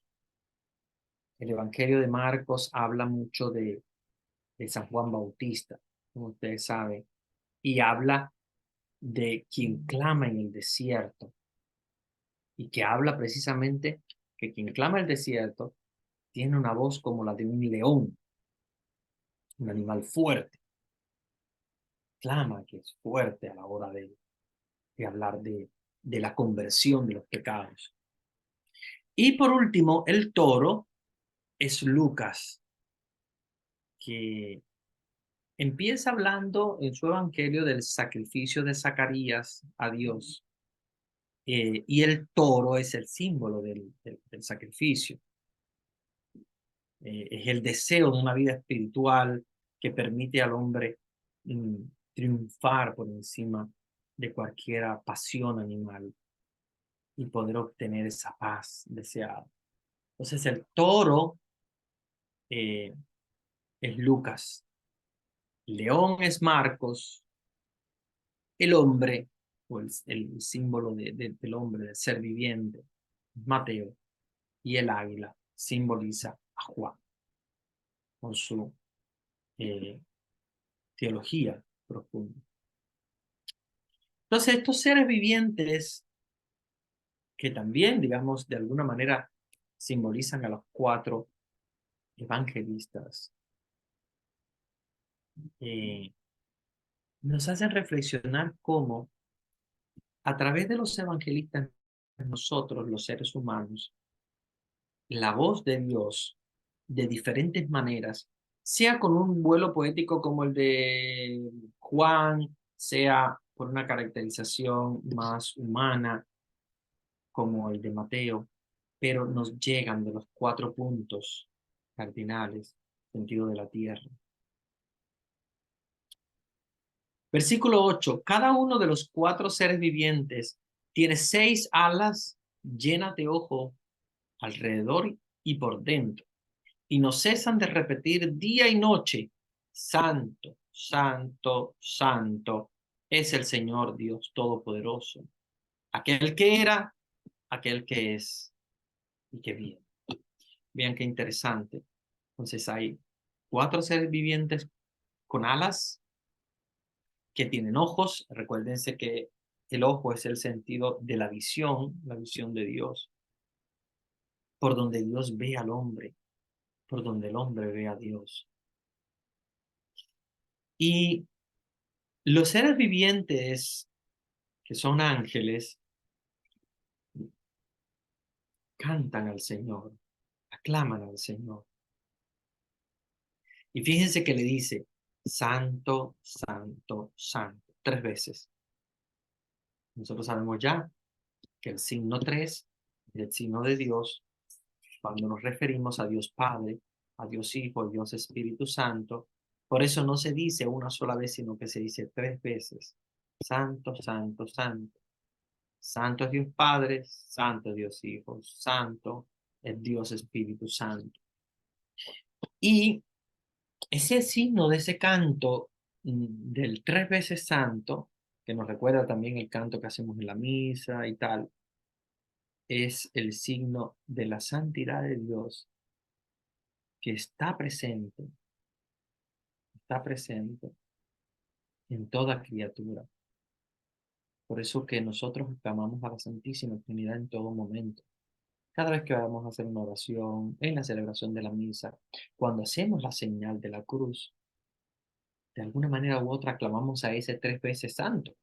S1: El Evangelio de Marcos habla mucho de San Juan Bautista, como ustedes saben, y habla de quien clama en el desierto y que habla precisamente que quien clama en el desierto tiene una voz como la de un león, un animal fuerte, clama que es fuerte a la hora de hablar de la conversión de los pecados. Y por último, el toro es Lucas, que empieza hablando en su evangelio del sacrificio de Zacarías a Dios. Y el toro es el símbolo del sacrificio. Es el deseo de una vida espiritual que permite al hombre mm, triunfar por encima de cualquier pasión animal y poder obtener esa paz deseada. Entonces el toro eh, es Lucas, león es Marcos, el hombre o el símbolo del hombre, del ser viviente, Mateo, y el águila simboliza a Juan con su eh, teología profunda. Entonces, estos seres vivientes que también, digamos, de alguna manera simbolizan a los cuatro evangelistas, eh, nos hacen reflexionar cómo a través de los evangelistas, nosotros, los seres humanos, la voz de Dios de diferentes maneras, sea con un vuelo poético como el de Juan, sea por una caracterización más humana como el de Mateo, pero nos llegan de los cuatro puntos cardinales, sentido de la tierra. Versículo 8. Cada uno de los cuatro seres vivientes tiene 6 alas llenas de ojo alrededor y por dentro, y no cesan de repetir día y noche, Santo, Santo, Santo, es el Señor Dios Todopoderoso, aquel que era, aquel que es y que viene. Vean qué interesante. Entonces hay cuatro seres vivientes con alas que tienen ojos. Recuérdense que el ojo es el sentido de la visión de Dios. por donde Dios ve al hombre, por donde el hombre ve a Dios. Y los seres vivientes, que son ángeles, cantan al Señor, aclaman al Señor. Y fíjense que le dice, Santo, Santo, Santo, 3 veces. Nosotros sabemos ya que el signo 3 es el signo de Dios cuando nos referimos a Dios Padre, a Dios Hijo, a Dios Espíritu Santo. Por eso no se dice una sola vez, sino que se dice 3 veces. Santo, Santo, Santo. Santo es Dios Padre, Santo es Dios Hijo, Santo es Dios Espíritu Santo. Y ese signo de ese canto del 3 veces santo, que nos recuerda también el canto que hacemos en la misa y tal, es el signo de la santidad de Dios que está presente en toda criatura. Por eso que nosotros clamamos a la Santísima Trinidad en todo momento. Cada vez que vamos a hacer una oración, en la celebración de la misa, cuando hacemos la señal de la cruz, de alguna manera u otra clamamos a ese 3 veces santo.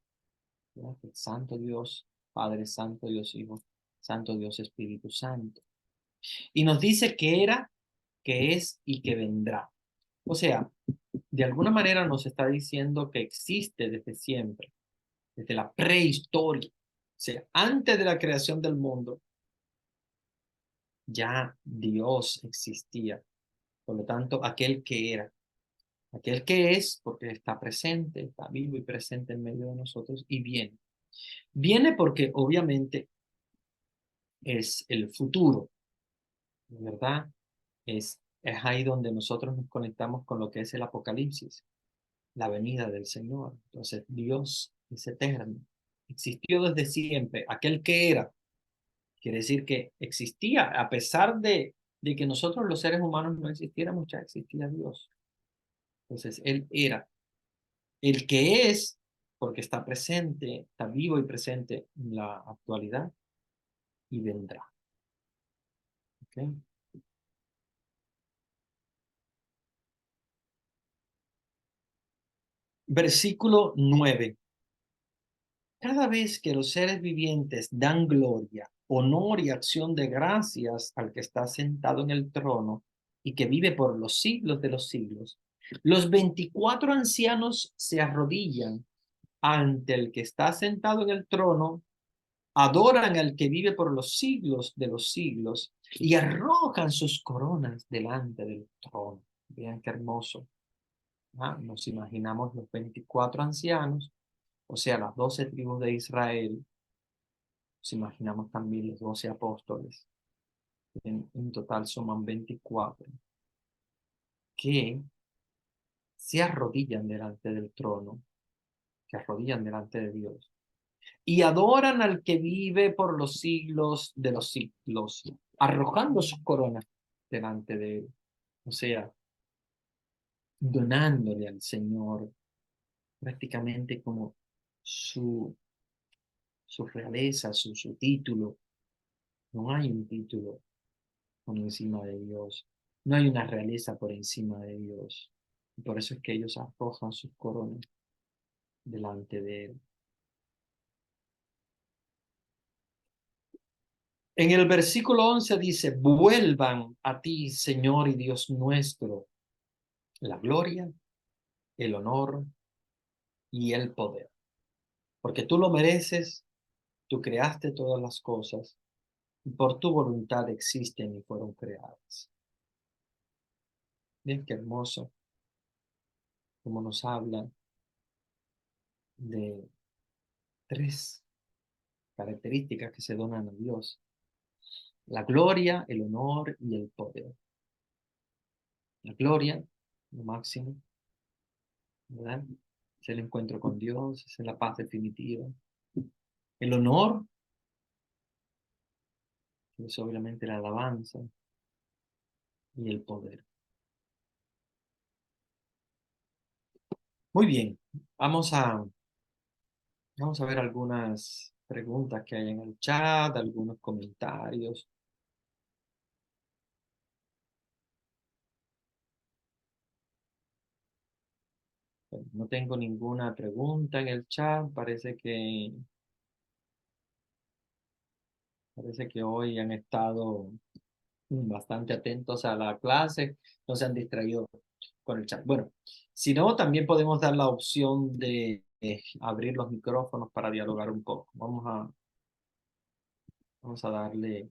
S1: ¿Verdad? Santo Dios, Padre Santo, Dios Hijo, Santo Dios Espíritu Santo. Y nos dice que era, que es y que vendrá. O sea, de alguna manera nos está diciendo que existe desde siempre, desde la prehistoria. O sea, antes de la creación del mundo, ya Dios existía. Por lo tanto, aquel que era, aquel que es, porque está presente, está vivo y presente en medio de nosotros, y viene. Viene porque obviamente es el futuro, ¿verdad? Es ahí donde nosotros nos conectamos con lo que es el Apocalipsis, la venida del Señor. Entonces, Dios es eterno, existió desde siempre, aquel que era, quiere decir que existía, a pesar de que nosotros los seres humanos no existiéramos, ya existía Dios. Entonces, Él era el que es, porque está presente, está vivo y presente en la actualidad, y vendrá. ¿Okay? Versículo 9. Cada vez que los seres vivientes dan gloria, honor y acción de gracias al que está sentado en el trono y que vive por los siglos de los siglos, los 24 ancianos se arrodillan ante el que está sentado en el trono, adoran al que vive por los siglos de los siglos y arrojan sus coronas delante del trono. Vean qué hermoso. Nos imaginamos los 24 ancianos, o sea, las 12 tribus de Israel. Nos imaginamos también los 12 apóstoles. En total suman 24 que se arrodillan delante del trono, que arrodillan delante de Dios y adoran al que vive por los siglos de los siglos, arrojando sus coronas delante de él. O sea, donándole al Señor prácticamente como su, su realeza, su título. No hay un título por encima de Dios. No hay una realeza por encima de Dios. Y por eso es que ellos arrojan sus coronas delante de Él. En el versículo 11 dice, vuelvan a ti, Señor y Dios nuestro, la gloria, el honor y el poder. Porque tú lo mereces, tú creaste todas las cosas y por tu voluntad existen y fueron creadas. Bien, qué hermoso como nos habla de 3 características que se donan a Dios: la gloria, el honor y el poder. La gloria, lo máximo, ¿verdad? Es el encuentro con Dios, es la paz definitiva. El honor, que es obviamente la alabanza, y el poder. Muy bien, vamos a, vamos a ver algunas preguntas que hay en el chat, algunos comentarios. No tengo ninguna pregunta en el chat. Parece que hoy han estado bastante atentos a la clase, no se han distraído con el chat. Bueno, si no, también podemos dar la opción de abrir los micrófonos para dialogar un poco. Vamos a darle,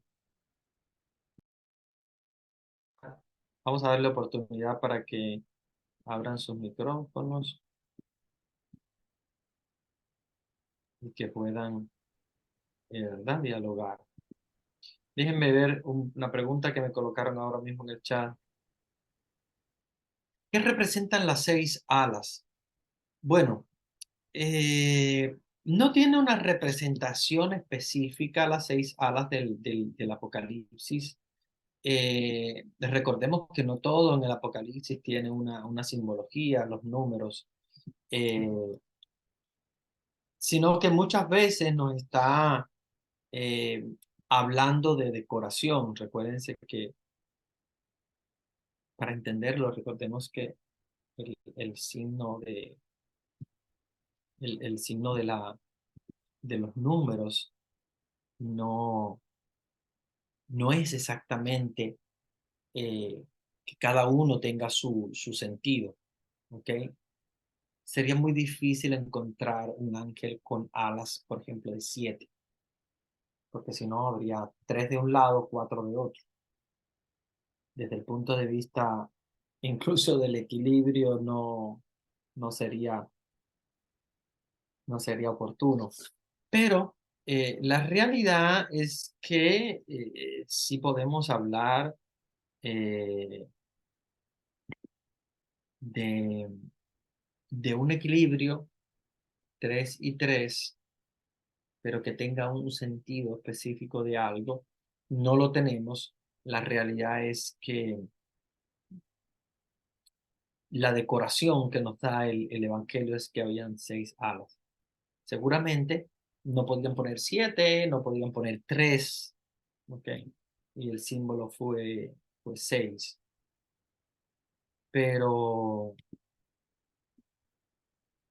S1: vamos a darle oportunidad para que abran sus micrófonos y que puedan, ¿verdad? Dialogar. Déjenme ver una pregunta que me colocaron ahora mismo en el chat. ¿Qué representan las 6 alas? Bueno, no tiene una representación específica las 6 alas del Apocalipsis. Recordemos que no todo en el Apocalipsis tiene una simbología, los números, eh, sino que muchas veces nos está eh, hablando de decoración. Recuérdense que para entenderlo, recordemos que el signo el signo de los números no, no es exactamente que cada uno tenga su sentido, ¿ok? Sería muy difícil encontrar un ángel con alas, por ejemplo, de 7, porque si no habría 3 de un lado, 4 de otro. Desde el punto de vista incluso del equilibrio no sería, no sería oportuno. Pero la realidad es que sí podemos hablar eh, de, de un equilibrio 3 y 3, pero que tenga un sentido específico de algo, no lo tenemos. La realidad es que la decoración que nos da el Evangelio es que habían 6 alas. Seguramente no podían poner 7, no podían poner 3, ¿ok? Y el símbolo fue 6. Pero,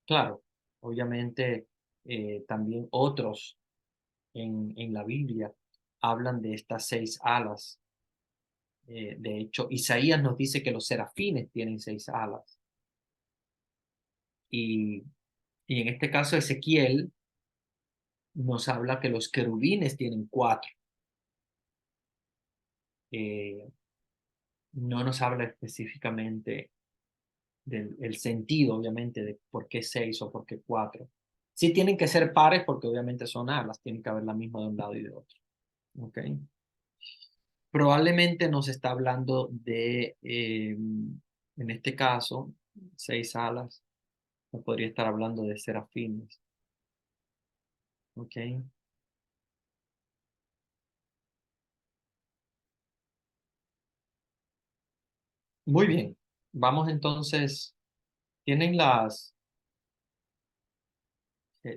S1: claro, obviamente también otros en la Biblia hablan de estas 6 alas. De hecho, Isaías nos dice que los serafines tienen 6 alas. Y, y en este caso, Ezequiel nos habla que los querubines tienen 4. Eh, no nos habla específicamente del el sentido, obviamente, de por qué 6 o por qué 4. Sí tienen que ser pares porque obviamente son alas, tienen que haber la misma de un lado y de otro. ¿Ok? Probablemente nos está hablando en este caso, 6 alas, no podría estar hablando de serafines. ¿Ok? Muy bien. Vamos entonces, tienen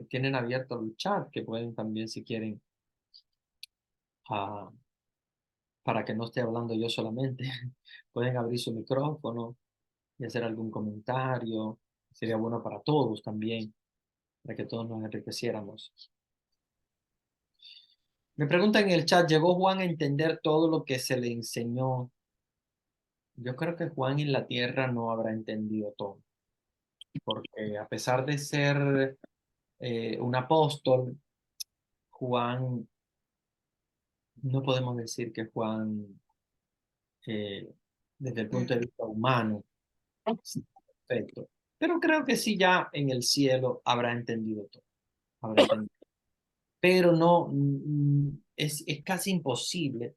S1: tienen abierto el chat, que pueden también, si quieren, ah, para que no esté hablando yo solamente, pueden abrir su micrófono y hacer algún comentario. Sería bueno para todos también, para que todos nos enriqueciéramos. Me preguntan en el chat, ¿llegó Juan a entender todo lo que se le enseñó? Yo creo que Juan en la tierra no habrá entendido todo, porque a pesar de ser un apóstol, Juan, no podemos decir que Juan, eh, desde el punto de vista humano, sea perfecto. Pero creo que sí ya en el cielo habrá entendido todo. Habrá entendido. Pero no, es casi imposible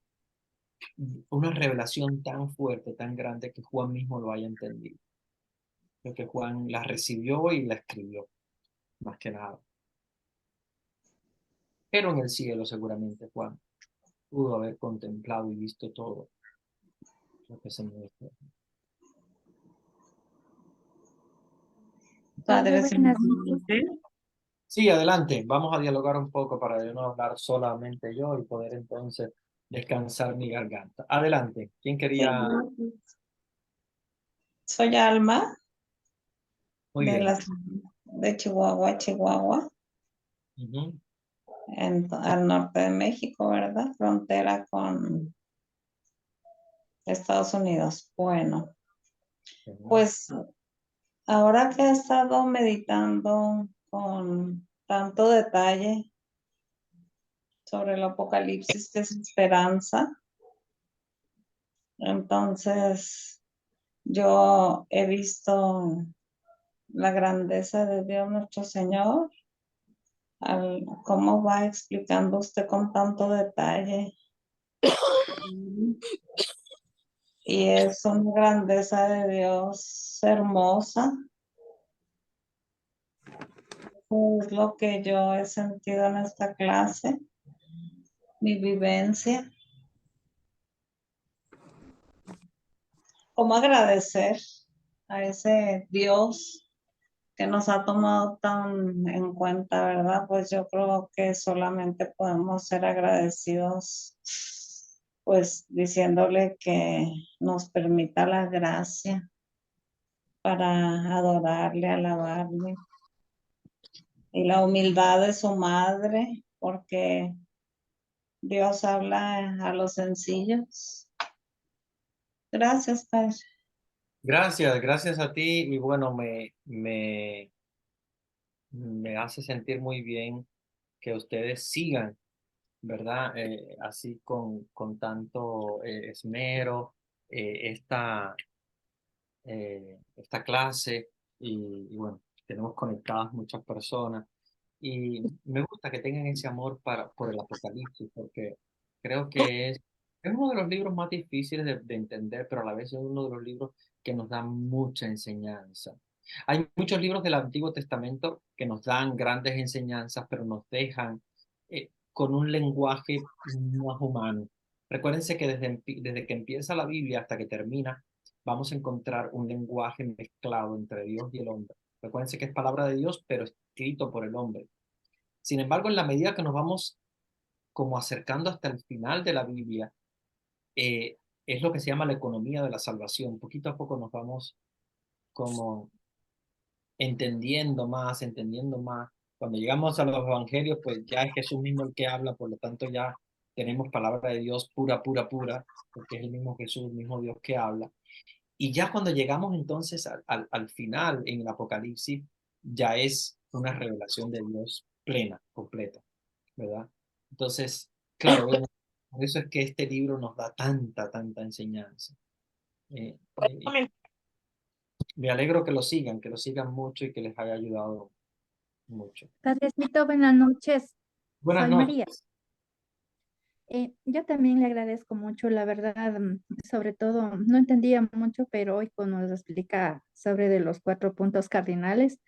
S1: una revelación tan fuerte, tan grande, que Juan mismo lo haya entendido. Creo que Juan la recibió y la escribió, más que nada. Pero en el cielo seguramente Juan pudo haber contemplado y visto todo lo que se muestra.
S2: Padre,
S3: Buenas noches.
S1: Sí, adelante. Vamos a dialogar un poco para yo no hablar solamente yo y poder entonces descansar mi garganta. Adelante. ¿Quién quería?
S2: soy Alma.
S1: Muy
S2: de
S1: bien.
S2: las de Chihuahua, Chihuahua,
S1: Ujú,
S2: al norte de México, ¿verdad? Frontera con Estados Unidos. Bueno,
S1: ujú.
S2: pues ahora que he estado meditando con tanto detalle sobre el Apocalipsis, que es esperanza, entonces yo he visto la grandeza de Dios nuestro Señor, cómo va explicando usted con tanto detalle. Y es una grandeza de Dios hermosa. Es lo que yo he sentido en esta clase, mi vivencia. Cómo agradecer a ese Dios que nos ha tomado tan en cuenta, ¿verdad? Pues yo creo que solamente podemos ser agradecidos, pues diciéndole que nos permita la gracia para adorarle, alabarle, y la humildad de su madre, porque Dios habla a los sencillos. Gracias, Padre.
S1: Gracias, gracias a ti y bueno, me hace sentir muy bien que ustedes sigan, ¿verdad? Así con tanto esmero esta clase y bueno, tenemos conectadas muchas personas y me gusta que tengan ese amor por el Apocalipsis porque creo que es uno de los libros más difíciles de entender, pero a la vez es uno de los libros que nos dan mucha enseñanza. Hay muchos libros del Antiguo Testamento que nos dan grandes enseñanzas, pero nos dejan con un lenguaje más humano. Recuérdense que desde que empieza la Biblia hasta que termina, vamos a encontrar un lenguaje mezclado entre Dios y el hombre. Recuérdense que es palabra de Dios, pero escrito por el hombre. Sin embargo, en la medida que nos vamos como acercando hasta el final de la Biblia, eh, es lo que se llama la economía de la salvación. Poquito a poco nos vamos como entendiendo más, entendiendo más. Cuando llegamos a los evangelios, pues ya es Jesús mismo el que habla, por lo tanto ya tenemos palabra de Dios pura, pura, pura, porque es el mismo Jesús, el mismo Dios que habla. Y ya cuando llegamos entonces al final en el Apocalipsis, ya es una revelación de Dios plena, completa, ¿verdad? Entonces, claro, obviamente, por eso es que este libro nos da tanta, tanta enseñanza. Y me alegro que lo sigan mucho y que les haya ayudado mucho.
S3: Padrecito, buenas noches.
S1: Buenas
S3: Soy María.
S1: noches.
S3: Yo también le agradezco mucho, la verdad, sobre todo, no entendía mucho, pero hoy cuando nos explica sobre de los 4 puntos cardinales,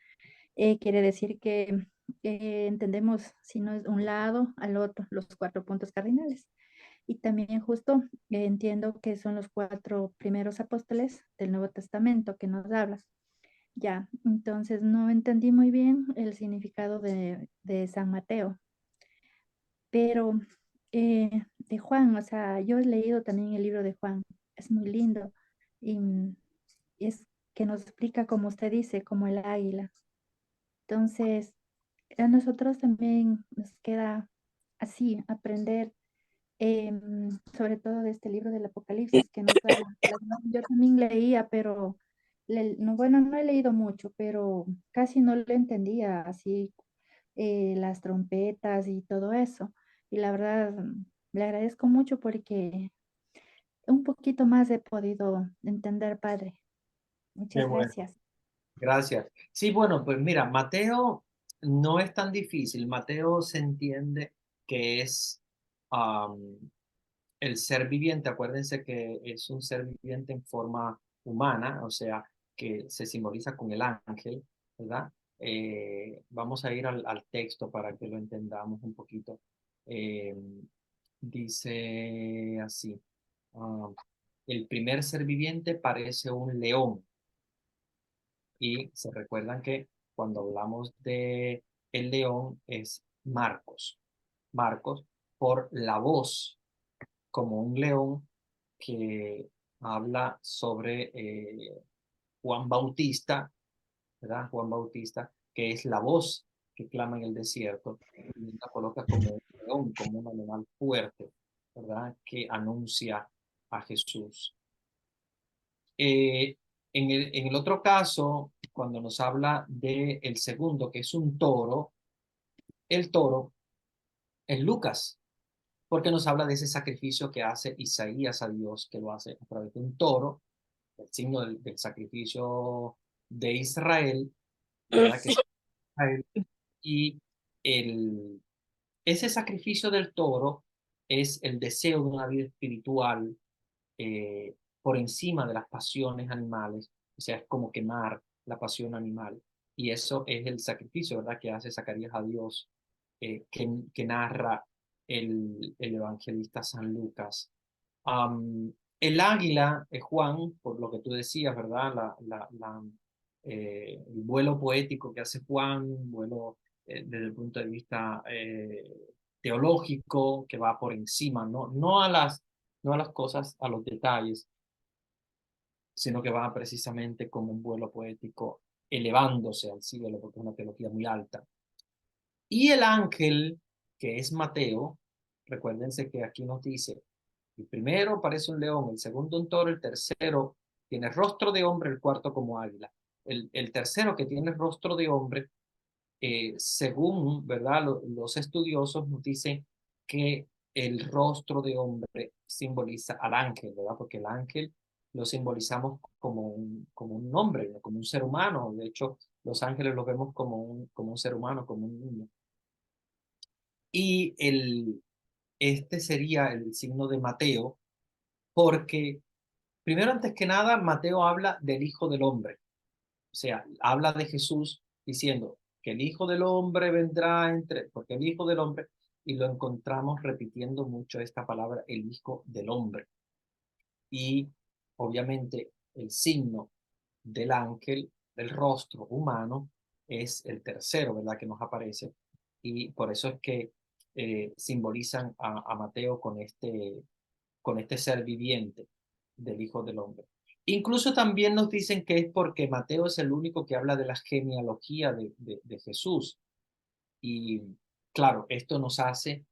S3: quiere decir que entendemos si no es un lado al otro, los 4 puntos cardinales. Y también justo entiendo que son los 4 primeros apóstoles del Nuevo Testamento que nos habla. Ya, entonces no entendí muy bien el significado de San Mateo. Pero de Juan, o sea, yo he leído también el libro de Juan, es muy lindo y es que nos explica, como usted dice, como el águila. Entonces, a nosotros también nos queda así aprender, sobre todo de este libro del Apocalipsis que nos habla. La verdad, yo también leía, pero no, bueno, no he leído mucho, pero casi no lo entendía así, las trompetas y todo eso. Y la verdad, le agradezco mucho porque un poquito más he podido entender, Padre.
S1: Qué
S3: Muchas
S1: bueno.
S3: gracias.
S1: Gracias. Sí, bueno, pues mira, Mateo no es tan difícil. Mateo se entiende que es el ser viviente. Acuérdense que es un ser viviente en forma humana, o sea, que se simboliza con el ángel, ¿verdad? Vamos a ir al texto para que lo entendamos un poquito. Eh, dice así, ah, el primer ser viviente parece un león y se recuerdan que cuando hablamos de el león es Marcos. Marcos por la voz como un león que habla sobre Juan Bautista, ¿verdad? Juan Bautista, que es la voz que clama en el desierto, y la coloca como un león, como un animal fuerte, ¿verdad? Que anuncia a Jesús. En el otro caso, cuando nos habla del segundo, que es un toro, el toro es Lucas, porque nos habla de ese sacrificio que hace Isaías a Dios, que lo hace a través de un toro, el signo del sacrificio de Israel, ¿verdad? Que es Israel. Y ese sacrificio del toro es el deseo de una vida espiritual por encima de las pasiones animales, o sea, es como quemar la pasión animal. Y eso es el sacrificio, ¿verdad?, que hace Zacarías a Dios, que narra el evangelista San Lucas. El águila, Juan, por lo que tú decías, ¿verdad? El vuelo poético que hace Juan, vuelo desde el punto de vista teológico, que va por encima, no a las cosas, a los detalles, sino que va precisamente como un vuelo poético elevándose al cielo, porque es una teología muy alta. Y el ángel, que es Mateo, recuérdense que aquí nos dice, el primero parece un león, el segundo un toro, el tercero tiene rostro de hombre, el cuarto como águila. El tercero que tiene rostro de hombre, según, ¿verdad? Los estudiosos nos dicen que el rostro de hombre simboliza al ángel, ¿verdad? Porque el ángel lo simbolizamos como un hombre, ¿no? Como un ser humano. De hecho, los ángeles los vemos como un ser humano, como un niño. Y este sería el signo de Mateo, porque primero, antes que nada, Mateo habla del Hijo del Hombre. O sea, habla de Jesús diciendo que el Hijo del Hombre vendrá porque el Hijo del Hombre, y lo encontramos repitiendo mucho esta palabra, el Hijo del Hombre. Y obviamente el signo del ángel, del rostro humano, es el tercero, ¿verdad?, que nos aparece. Y por eso es que simbolizan a Mateo con este ser viviente del Hijo del Hombre. Incluso también nos dicen que es porque Mateo es el único que habla de la genealogía de Jesús. Y claro, esto nos hace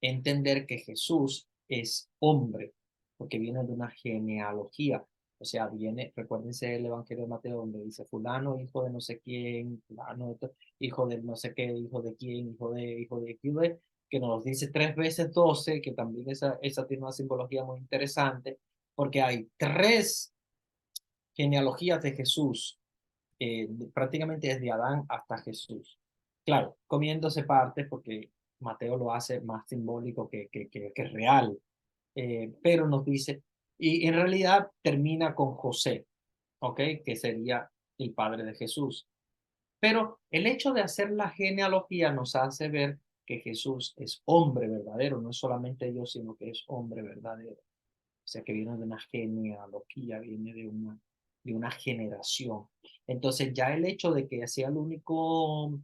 S1: entender que Jesús es hombre, porque viene de una genealogía. O sea, recuérdense el Evangelio de Mateo, donde dice fulano, hijo de no sé quién, fulano, hijo de no sé qué, hijo de quién, hijo de quién, que nos dice 3 veces 12, que también esa tiene una simbología muy interesante, porque hay 3 genealogías de Jesús, prácticamente desde Adán hasta Jesús. Claro, comiéndose partes, porque Mateo lo hace más simbólico que real, pero nos dice, y en realidad termina con José, ¿ok? Que sería el padre de Jesús. Pero el hecho de hacer la genealogía nos hace ver que Jesús es hombre verdadero, no es solamente Dios, sino que es hombre verdadero. O sea, que viene de una genealogía, viene de una generación. Entonces, ya el hecho de que sea el único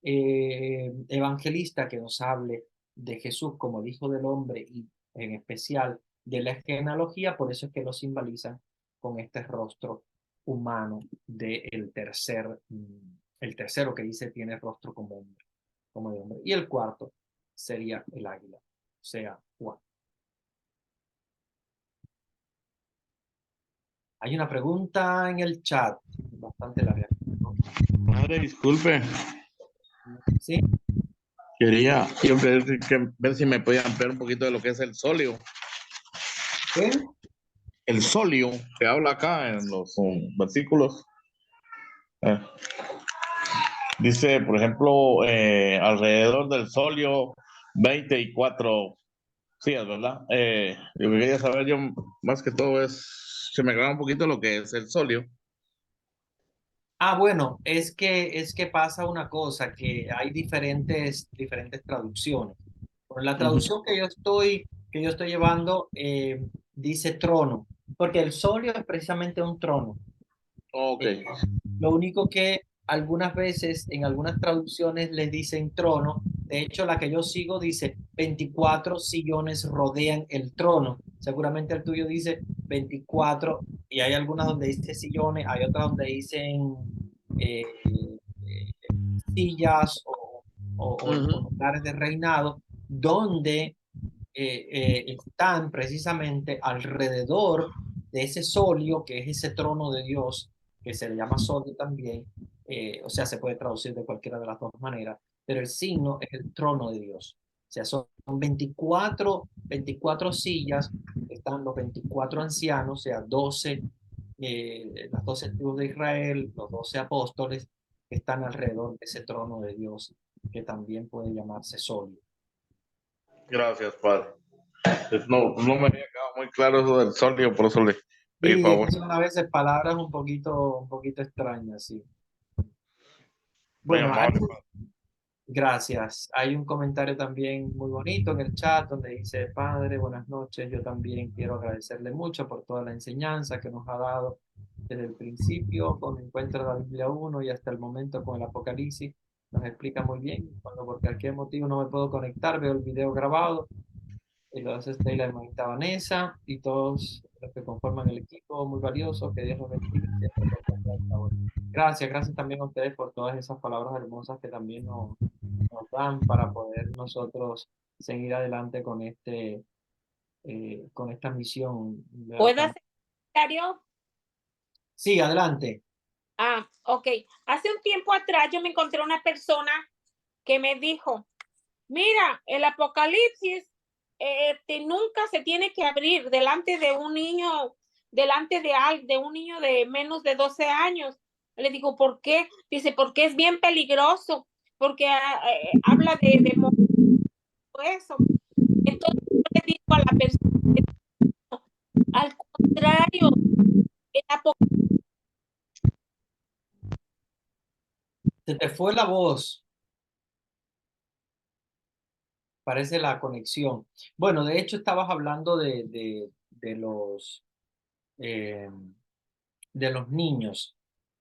S1: evangelista que nos hable de Jesús como el Hijo del Hombre y en especial de la genealogía, por eso es que lo simbolizan con este rostro humano del el tercero que dice tiene rostro como hombre, como de hombre. Y el cuarto sería el águila, o sea, Juan. Hay una pregunta en el chat, bastante larga, ¿no?
S4: Madre, disculpe.
S1: Sí,
S4: Quería yo ver si me podían ampliar un poquito de lo que es el solio.
S1: ¿qué?
S4: El solio que habla acá en los versículos. Dice, por ejemplo, alrededor del solio 24 días, ¿verdad? Yo quería saber, yo más que todo se me aclara un poquito lo que es el solio.
S1: Bueno, es que pasa una cosa, que hay diferentes traducciones. Por la traducción que yo estoy llevando, dice trono, porque el solio es precisamente un trono.
S4: Ok.
S1: Lo único que algunas veces en algunas traducciones les dicen trono. De hecho, la que yo sigo dice 24 sillones rodean el trono. Seguramente el tuyo dice 24 y hay algunas donde dice sillones, hay otras donde dicen eh, sillas o lugares de reinado donde están precisamente alrededor de ese solio, que es ese trono de Dios, que se le llama solio también, o sea, se puede traducir de cualquiera de las dos maneras, pero el signo es el trono de Dios. O sea, son 24 sillas, están los 24 ancianos, o sea, 12, las 12 tribus de Israel, los 12 apóstoles, que están alrededor de ese trono de Dios, que también puede llamarse solio.
S4: Gracias, padre. No me había quedado muy claro eso del solio, por eso le pedí
S1: Sí, es
S4: favor.
S1: que son a veces palabras un poquito extrañas, sí.
S4: Muy
S1: Bueno,
S4: amable.
S1: gracias. Hay un comentario también muy bonito en el chat donde dice, Padre, buenas noches. Yo también quiero agradecerle mucho por toda la enseñanza que nos ha dado desde el principio con el encuentro de la Biblia 1 y hasta el momento con el Apocalipsis. Nos explica muy bien. Cuando por cualquier motivo no me puedo conectar, veo el video grabado y lo hace Stella, hermanita Vanessa y todos los que conforman el equipo, muy valioso, que Dios los bendiga siempre por tanta labor. Gracias, gracias también a ustedes por todas esas palabras hermosas que también nos dan para poder nosotros seguir adelante con esta misión.
S5: ¿Puedo hacer comentario?
S1: Sí, adelante.
S5: Ah, ok. Hace un tiempo atrás yo me encontré una persona que me dijo, mira, el Apocalipsis nunca se tiene que abrir delante de un niño, delante de un niño de menos de 12 años. Le digo, ¿por qué? Dice, porque es bien peligroso, porque habla de eso. Entonces yo le digo a la persona, al contrario, el Apocalipsis.
S1: Se te fue la voz, parece la conexión. Bueno, de hecho estabas hablando eh, de los niños.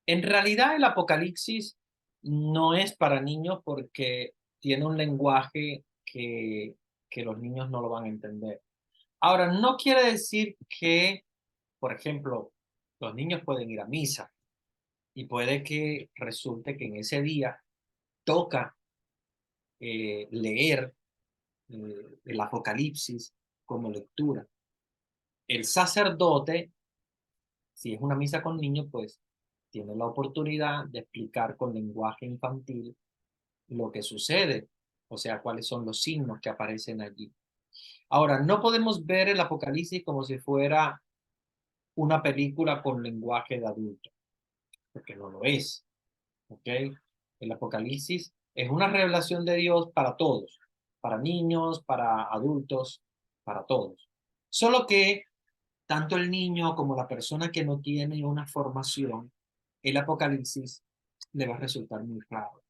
S1: En realidad el Apocalipsis no es para niños porque tiene un lenguaje que los niños no lo van a entender. Ahora, no quiere decir que, por ejemplo, los niños pueden ir a misa y puede que resulte que en ese día toca leer el Apocalipsis como lectura. El sacerdote, si es una misa con niños, pues tiene la oportunidad de explicar con lenguaje infantil lo que sucede, o sea, cuáles son los signos que aparecen allí. Ahora, no podemos ver el Apocalipsis como si fuera una película con lenguaje de adulto, porque no lo es, ¿ok? El Apocalipsis es una revelación de Dios para todos, para niños, para adultos, para todos. Solo que tanto el niño como la persona que no tiene una formación, el Apocalipsis le va a resultar muy raro.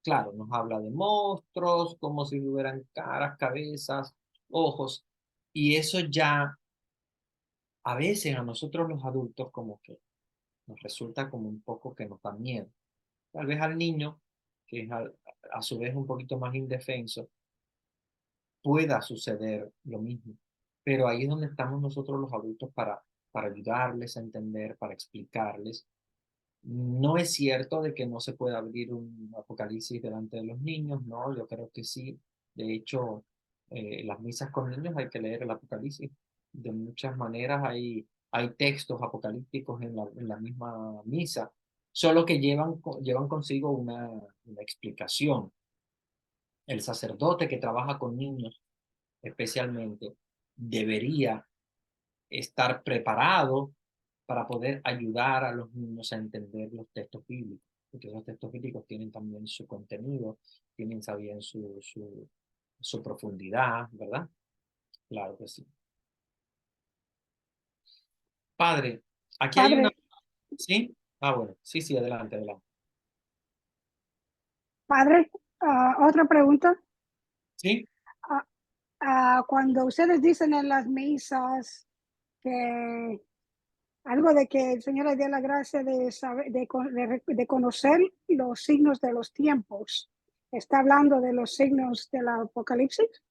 S1: Claro, nos habla de monstruos, como si hubieran caras, cabezas, ojos, y eso ya a veces a nosotros los adultos como que nos resulta como un poco que nos da miedo. Tal vez al niño, que es a su vez un poquito más indefenso, pueda suceder lo mismo. Pero ahí es donde estamos nosotros los adultos para ayudarles a entender, para explicarles. No es cierto de que no se pueda abrir un apocalipsis delante de los niños, no, yo creo que sí. De hecho, las misas con niños hay que leer el apocalipsis. De muchas maneras hay textos apocalípticos en la misma misa, solo que llevan consigo una explicación. El sacerdote que trabaja con niños especialmente debería estar preparado para poder ayudar a los niños a entender los textos bíblicos, porque esos textos bíblicos tienen también su contenido, tienen también su profundidad, ¿verdad? Claro que sí. Padre, aquí hay una...
S6: Padre,
S1: ¿Sí? Ah, bueno, sí, sí, adelante, adelante.
S6: padre, otra pregunta.
S1: ¿Sí?
S6: Cuando ustedes dicen en las misas que algo de que el Señor le dé la gracia de saber, de conocer los signos de los tiempos, ¿está hablando de los signos del Apocalipsis?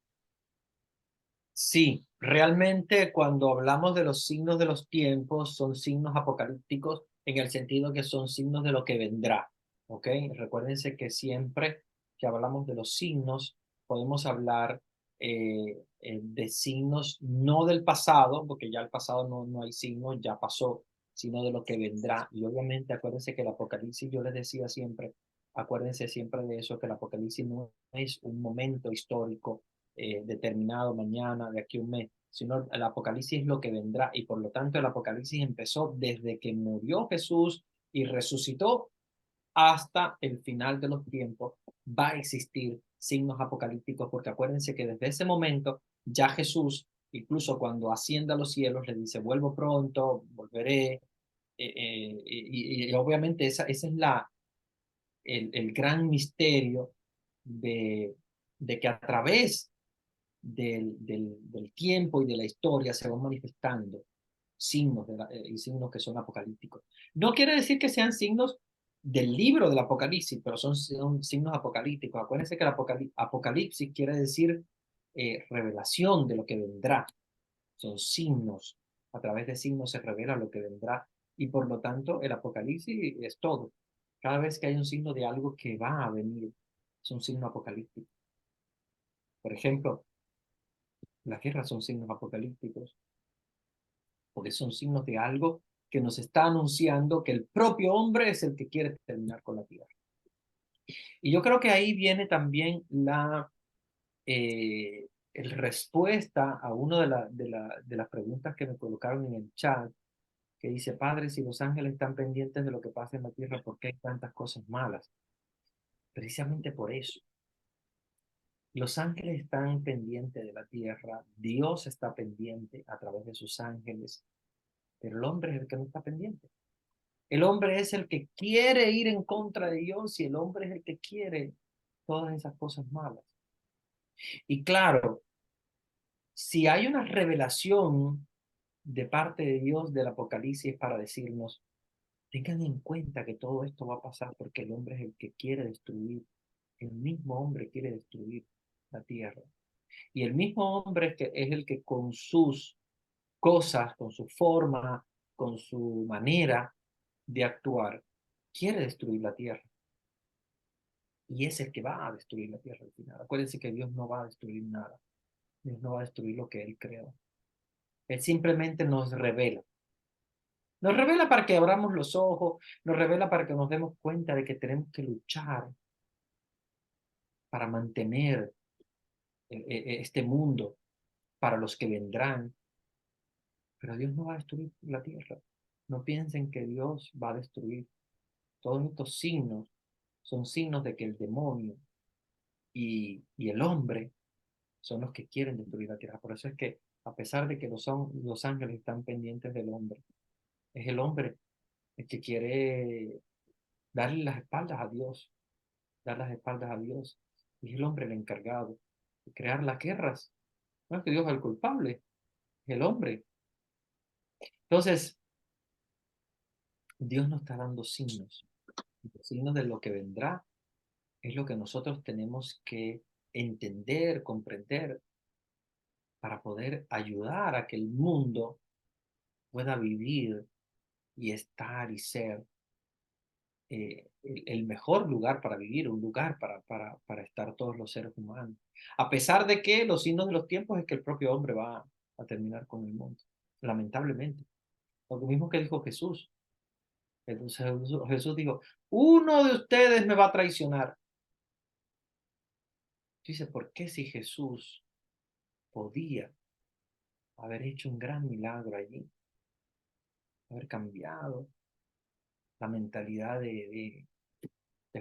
S1: Sí, realmente cuando hablamos de los signos de los tiempos, son signos apocalípticos en el sentido que son signos de lo que vendrá, ¿ok? Recuérdense que siempre que hablamos de los signos, podemos hablar de signos no del pasado, porque ya el pasado no hay signos, ya pasó, sino de lo que vendrá. Y obviamente acuérdense que el Apocalipsis, yo les decía siempre, acuérdense siempre de eso, que el Apocalipsis no es un momento histórico determinado mañana, de aquí a un mes, sino el Apocalipsis es lo que vendrá, y por lo tanto el Apocalipsis empezó desde que murió Jesús y resucitó hasta el final de los tiempos. Va a existir signos apocalípticos, porque acuérdense que desde ese momento ya Jesús, incluso cuando asciende a los cielos, le dice, vuelvo pronto, volveré, y obviamente esa es el gran misterio de que a través del tiempo y de la historia se van manifestando signos y signos que son apocalípticos. No quiere decir que sean signos del libro del Apocalipsis, pero son signos apocalípticos. Acuérdense que el Apocalipsis quiere decir revelación de lo que vendrá. Son signos. A través de signos se revela lo que vendrá. Y por lo tanto, el Apocalipsis es todo. Cada vez que hay un signo de algo que va a venir, es un signo apocalíptico. Por ejemplo, las guerras son signos apocalípticos, porque son signos de algo que nos está anunciando que el propio hombre es el que quiere terminar con la tierra. Y yo creo que ahí viene también el respuesta a una de las preguntas que me colocaron en el chat, que dice, Padre, si los ángeles están pendientes de lo que pasa en la tierra, ¿por qué hay tantas cosas malas? Precisamente por eso. Los ángeles están pendientes de la tierra, Dios está pendiente a través de sus ángeles, pero el hombre es el que no está pendiente. El hombre es el que quiere ir en contra de Dios, y el hombre es el que quiere todas esas cosas malas. Y claro, si hay una revelación de parte de Dios del Apocalipsis para decirnos, tengan en cuenta que todo esto va a pasar porque el hombre es el que quiere destruir, el mismo hombre quiere destruir la tierra. Y el mismo hombre es el que con sus cosas, con su forma, con su manera de actuar, quiere destruir la tierra. Y es el que va a destruir la tierra al final. Acuérdense que Dios no va a destruir nada. Dios no va a destruir lo que Él creó. Él simplemente nos revela. Nos revela para que abramos los ojos, nos revela para que nos demos cuenta de que tenemos que luchar para mantener este mundo para los que vendrán. Pero Dios no va a destruir la tierra. No piensen que Dios va a destruir. Todos estos signos son signos de que el demonio y el hombre son los que quieren destruir la tierra. Por eso es que, a pesar de que los ángeles están pendientes del hombre, es el hombre el que quiere darle las espaldas a Dios, dar las espaldas a Dios. Y es el hombre el encargado de crear las guerras. No es que Dios es el culpable, es el hombre. Entonces, Dios nos está dando signos. Los signos de lo que vendrá es lo que nosotros tenemos que entender, comprender, para poder ayudar a que el mundo pueda vivir y estar y ser el mejor lugar para vivir, un lugar para estar todos los seres humanos. A pesar de que los signos de los tiempos es que el propio hombre va a terminar con el mundo, lamentablemente. Lo mismo que dijo Jesús. Entonces Jesús dijo, uno de ustedes me va a traicionar. Dice, ¿por qué si Jesús podía haber hecho un gran milagro allí, haber cambiado la mentalidad de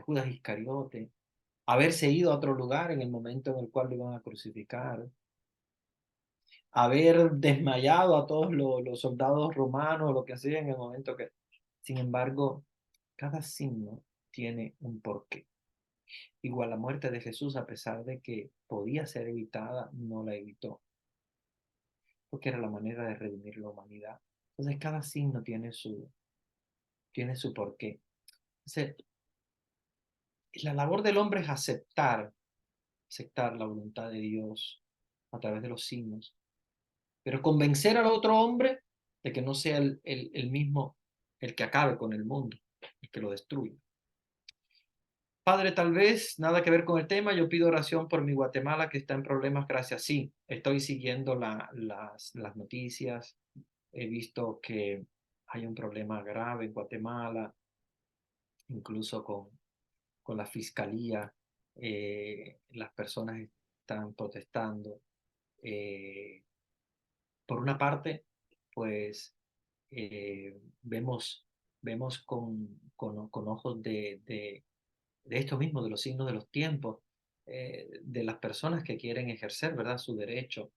S1: Judas Iscariote, haberse ido a otro lugar en el momento en el cual lo iban a crucificar, haber desmayado a todos los soldados romanos, lo que hacían en el momento que... Sin embargo, cada signo tiene un porqué. Igual la muerte de Jesús, a pesar de que podía ser evitada, no la evitó, porque era la manera de redimir la humanidad. Entonces, cada signo tiene su porqué. Entonces, la labor del hombre es aceptar la voluntad de Dios a través de los signos, pero convencer al otro hombre de que no sea el el que acabe con el mundo, el que lo destruya. Padre, tal vez nada que ver con el tema, yo pido oración por mi Guatemala que está en problemas gracias. Sí, estoy siguiendo las noticias, he visto que hay un problema grave en Guatemala, incluso con la fiscalía, las personas están protestando. Por una parte, pues vemos con ojos de esto mismo, de los signos de los tiempos, de las personas que quieren ejercer, ¿verdad?, su derecho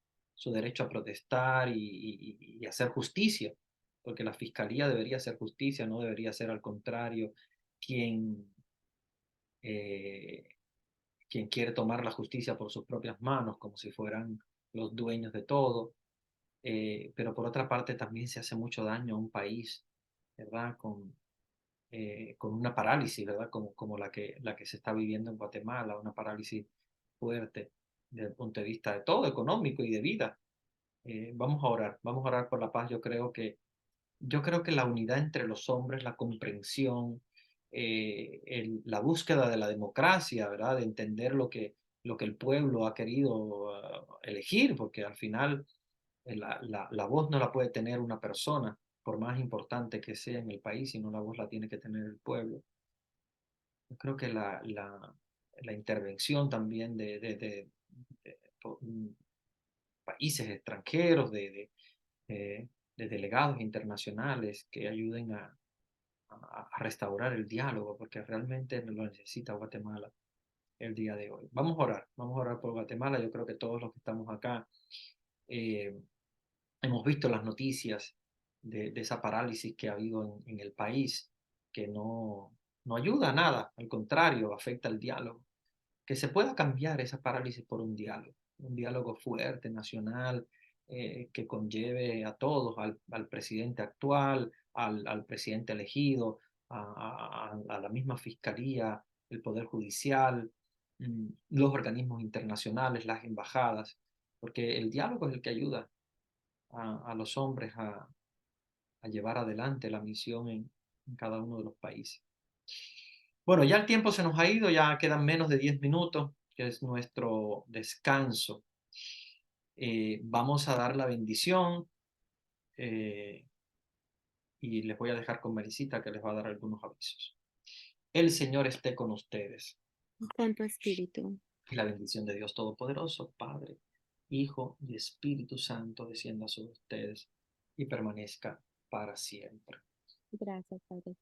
S1: a protestar y hacer justicia, porque la fiscalía debería hacer justicia, no debería ser al contrario quien, eh, quien quiere tomar la justicia por sus propias manos, como si fueran los dueños de todo. Pero por otra parte también se hace mucho daño a un país, ¿verdad? Con una parálisis, ¿verdad? Como la que se está viviendo en Guatemala, una parálisis fuerte desde el punto de vista de todo, económico y de vida. Vamos a orar por la paz. Yo creo que la unidad entre los hombres, la comprensión, la búsqueda de la democracia, ¿verdad? De entender lo que el pueblo ha querido elegir, porque al final la voz no la puede tener una persona, por más importante que sea en el país, sino la voz la tiene que tener el pueblo. Yo creo que la intervención también de países extranjeros, de delegados internacionales que ayuden a restaurar el diálogo, porque realmente lo necesita Guatemala el día de hoy. Vamos a orar por Guatemala. Yo creo que todos los que estamos acá eh, hemos visto las noticias de esa parálisis que ha habido en el país, que no ayuda a nada, al contrario, afecta el diálogo. Que se pueda cambiar esa parálisis por un diálogo fuerte, nacional, que conlleve a todos, al presidente actual, al presidente elegido, a la misma fiscalía, el Poder Judicial, los organismos internacionales, las embajadas, porque el diálogo es el que ayuda a los hombres a llevar adelante la misión en cada uno de los países. Bueno, ya el tiempo se nos ha ido, ya quedan menos de 10 minutos, que es nuestro descanso. Vamos a dar la bendición y les voy a dejar con Marisita que les va a dar algunos avisos. El Señor esté con ustedes.
S7: Con tu espíritu.
S1: Y la bendición de Dios Todopoderoso, Padre, Hijo y Espíritu Santo descienda sobre ustedes y permanezca para siempre.
S7: Gracias, Padre.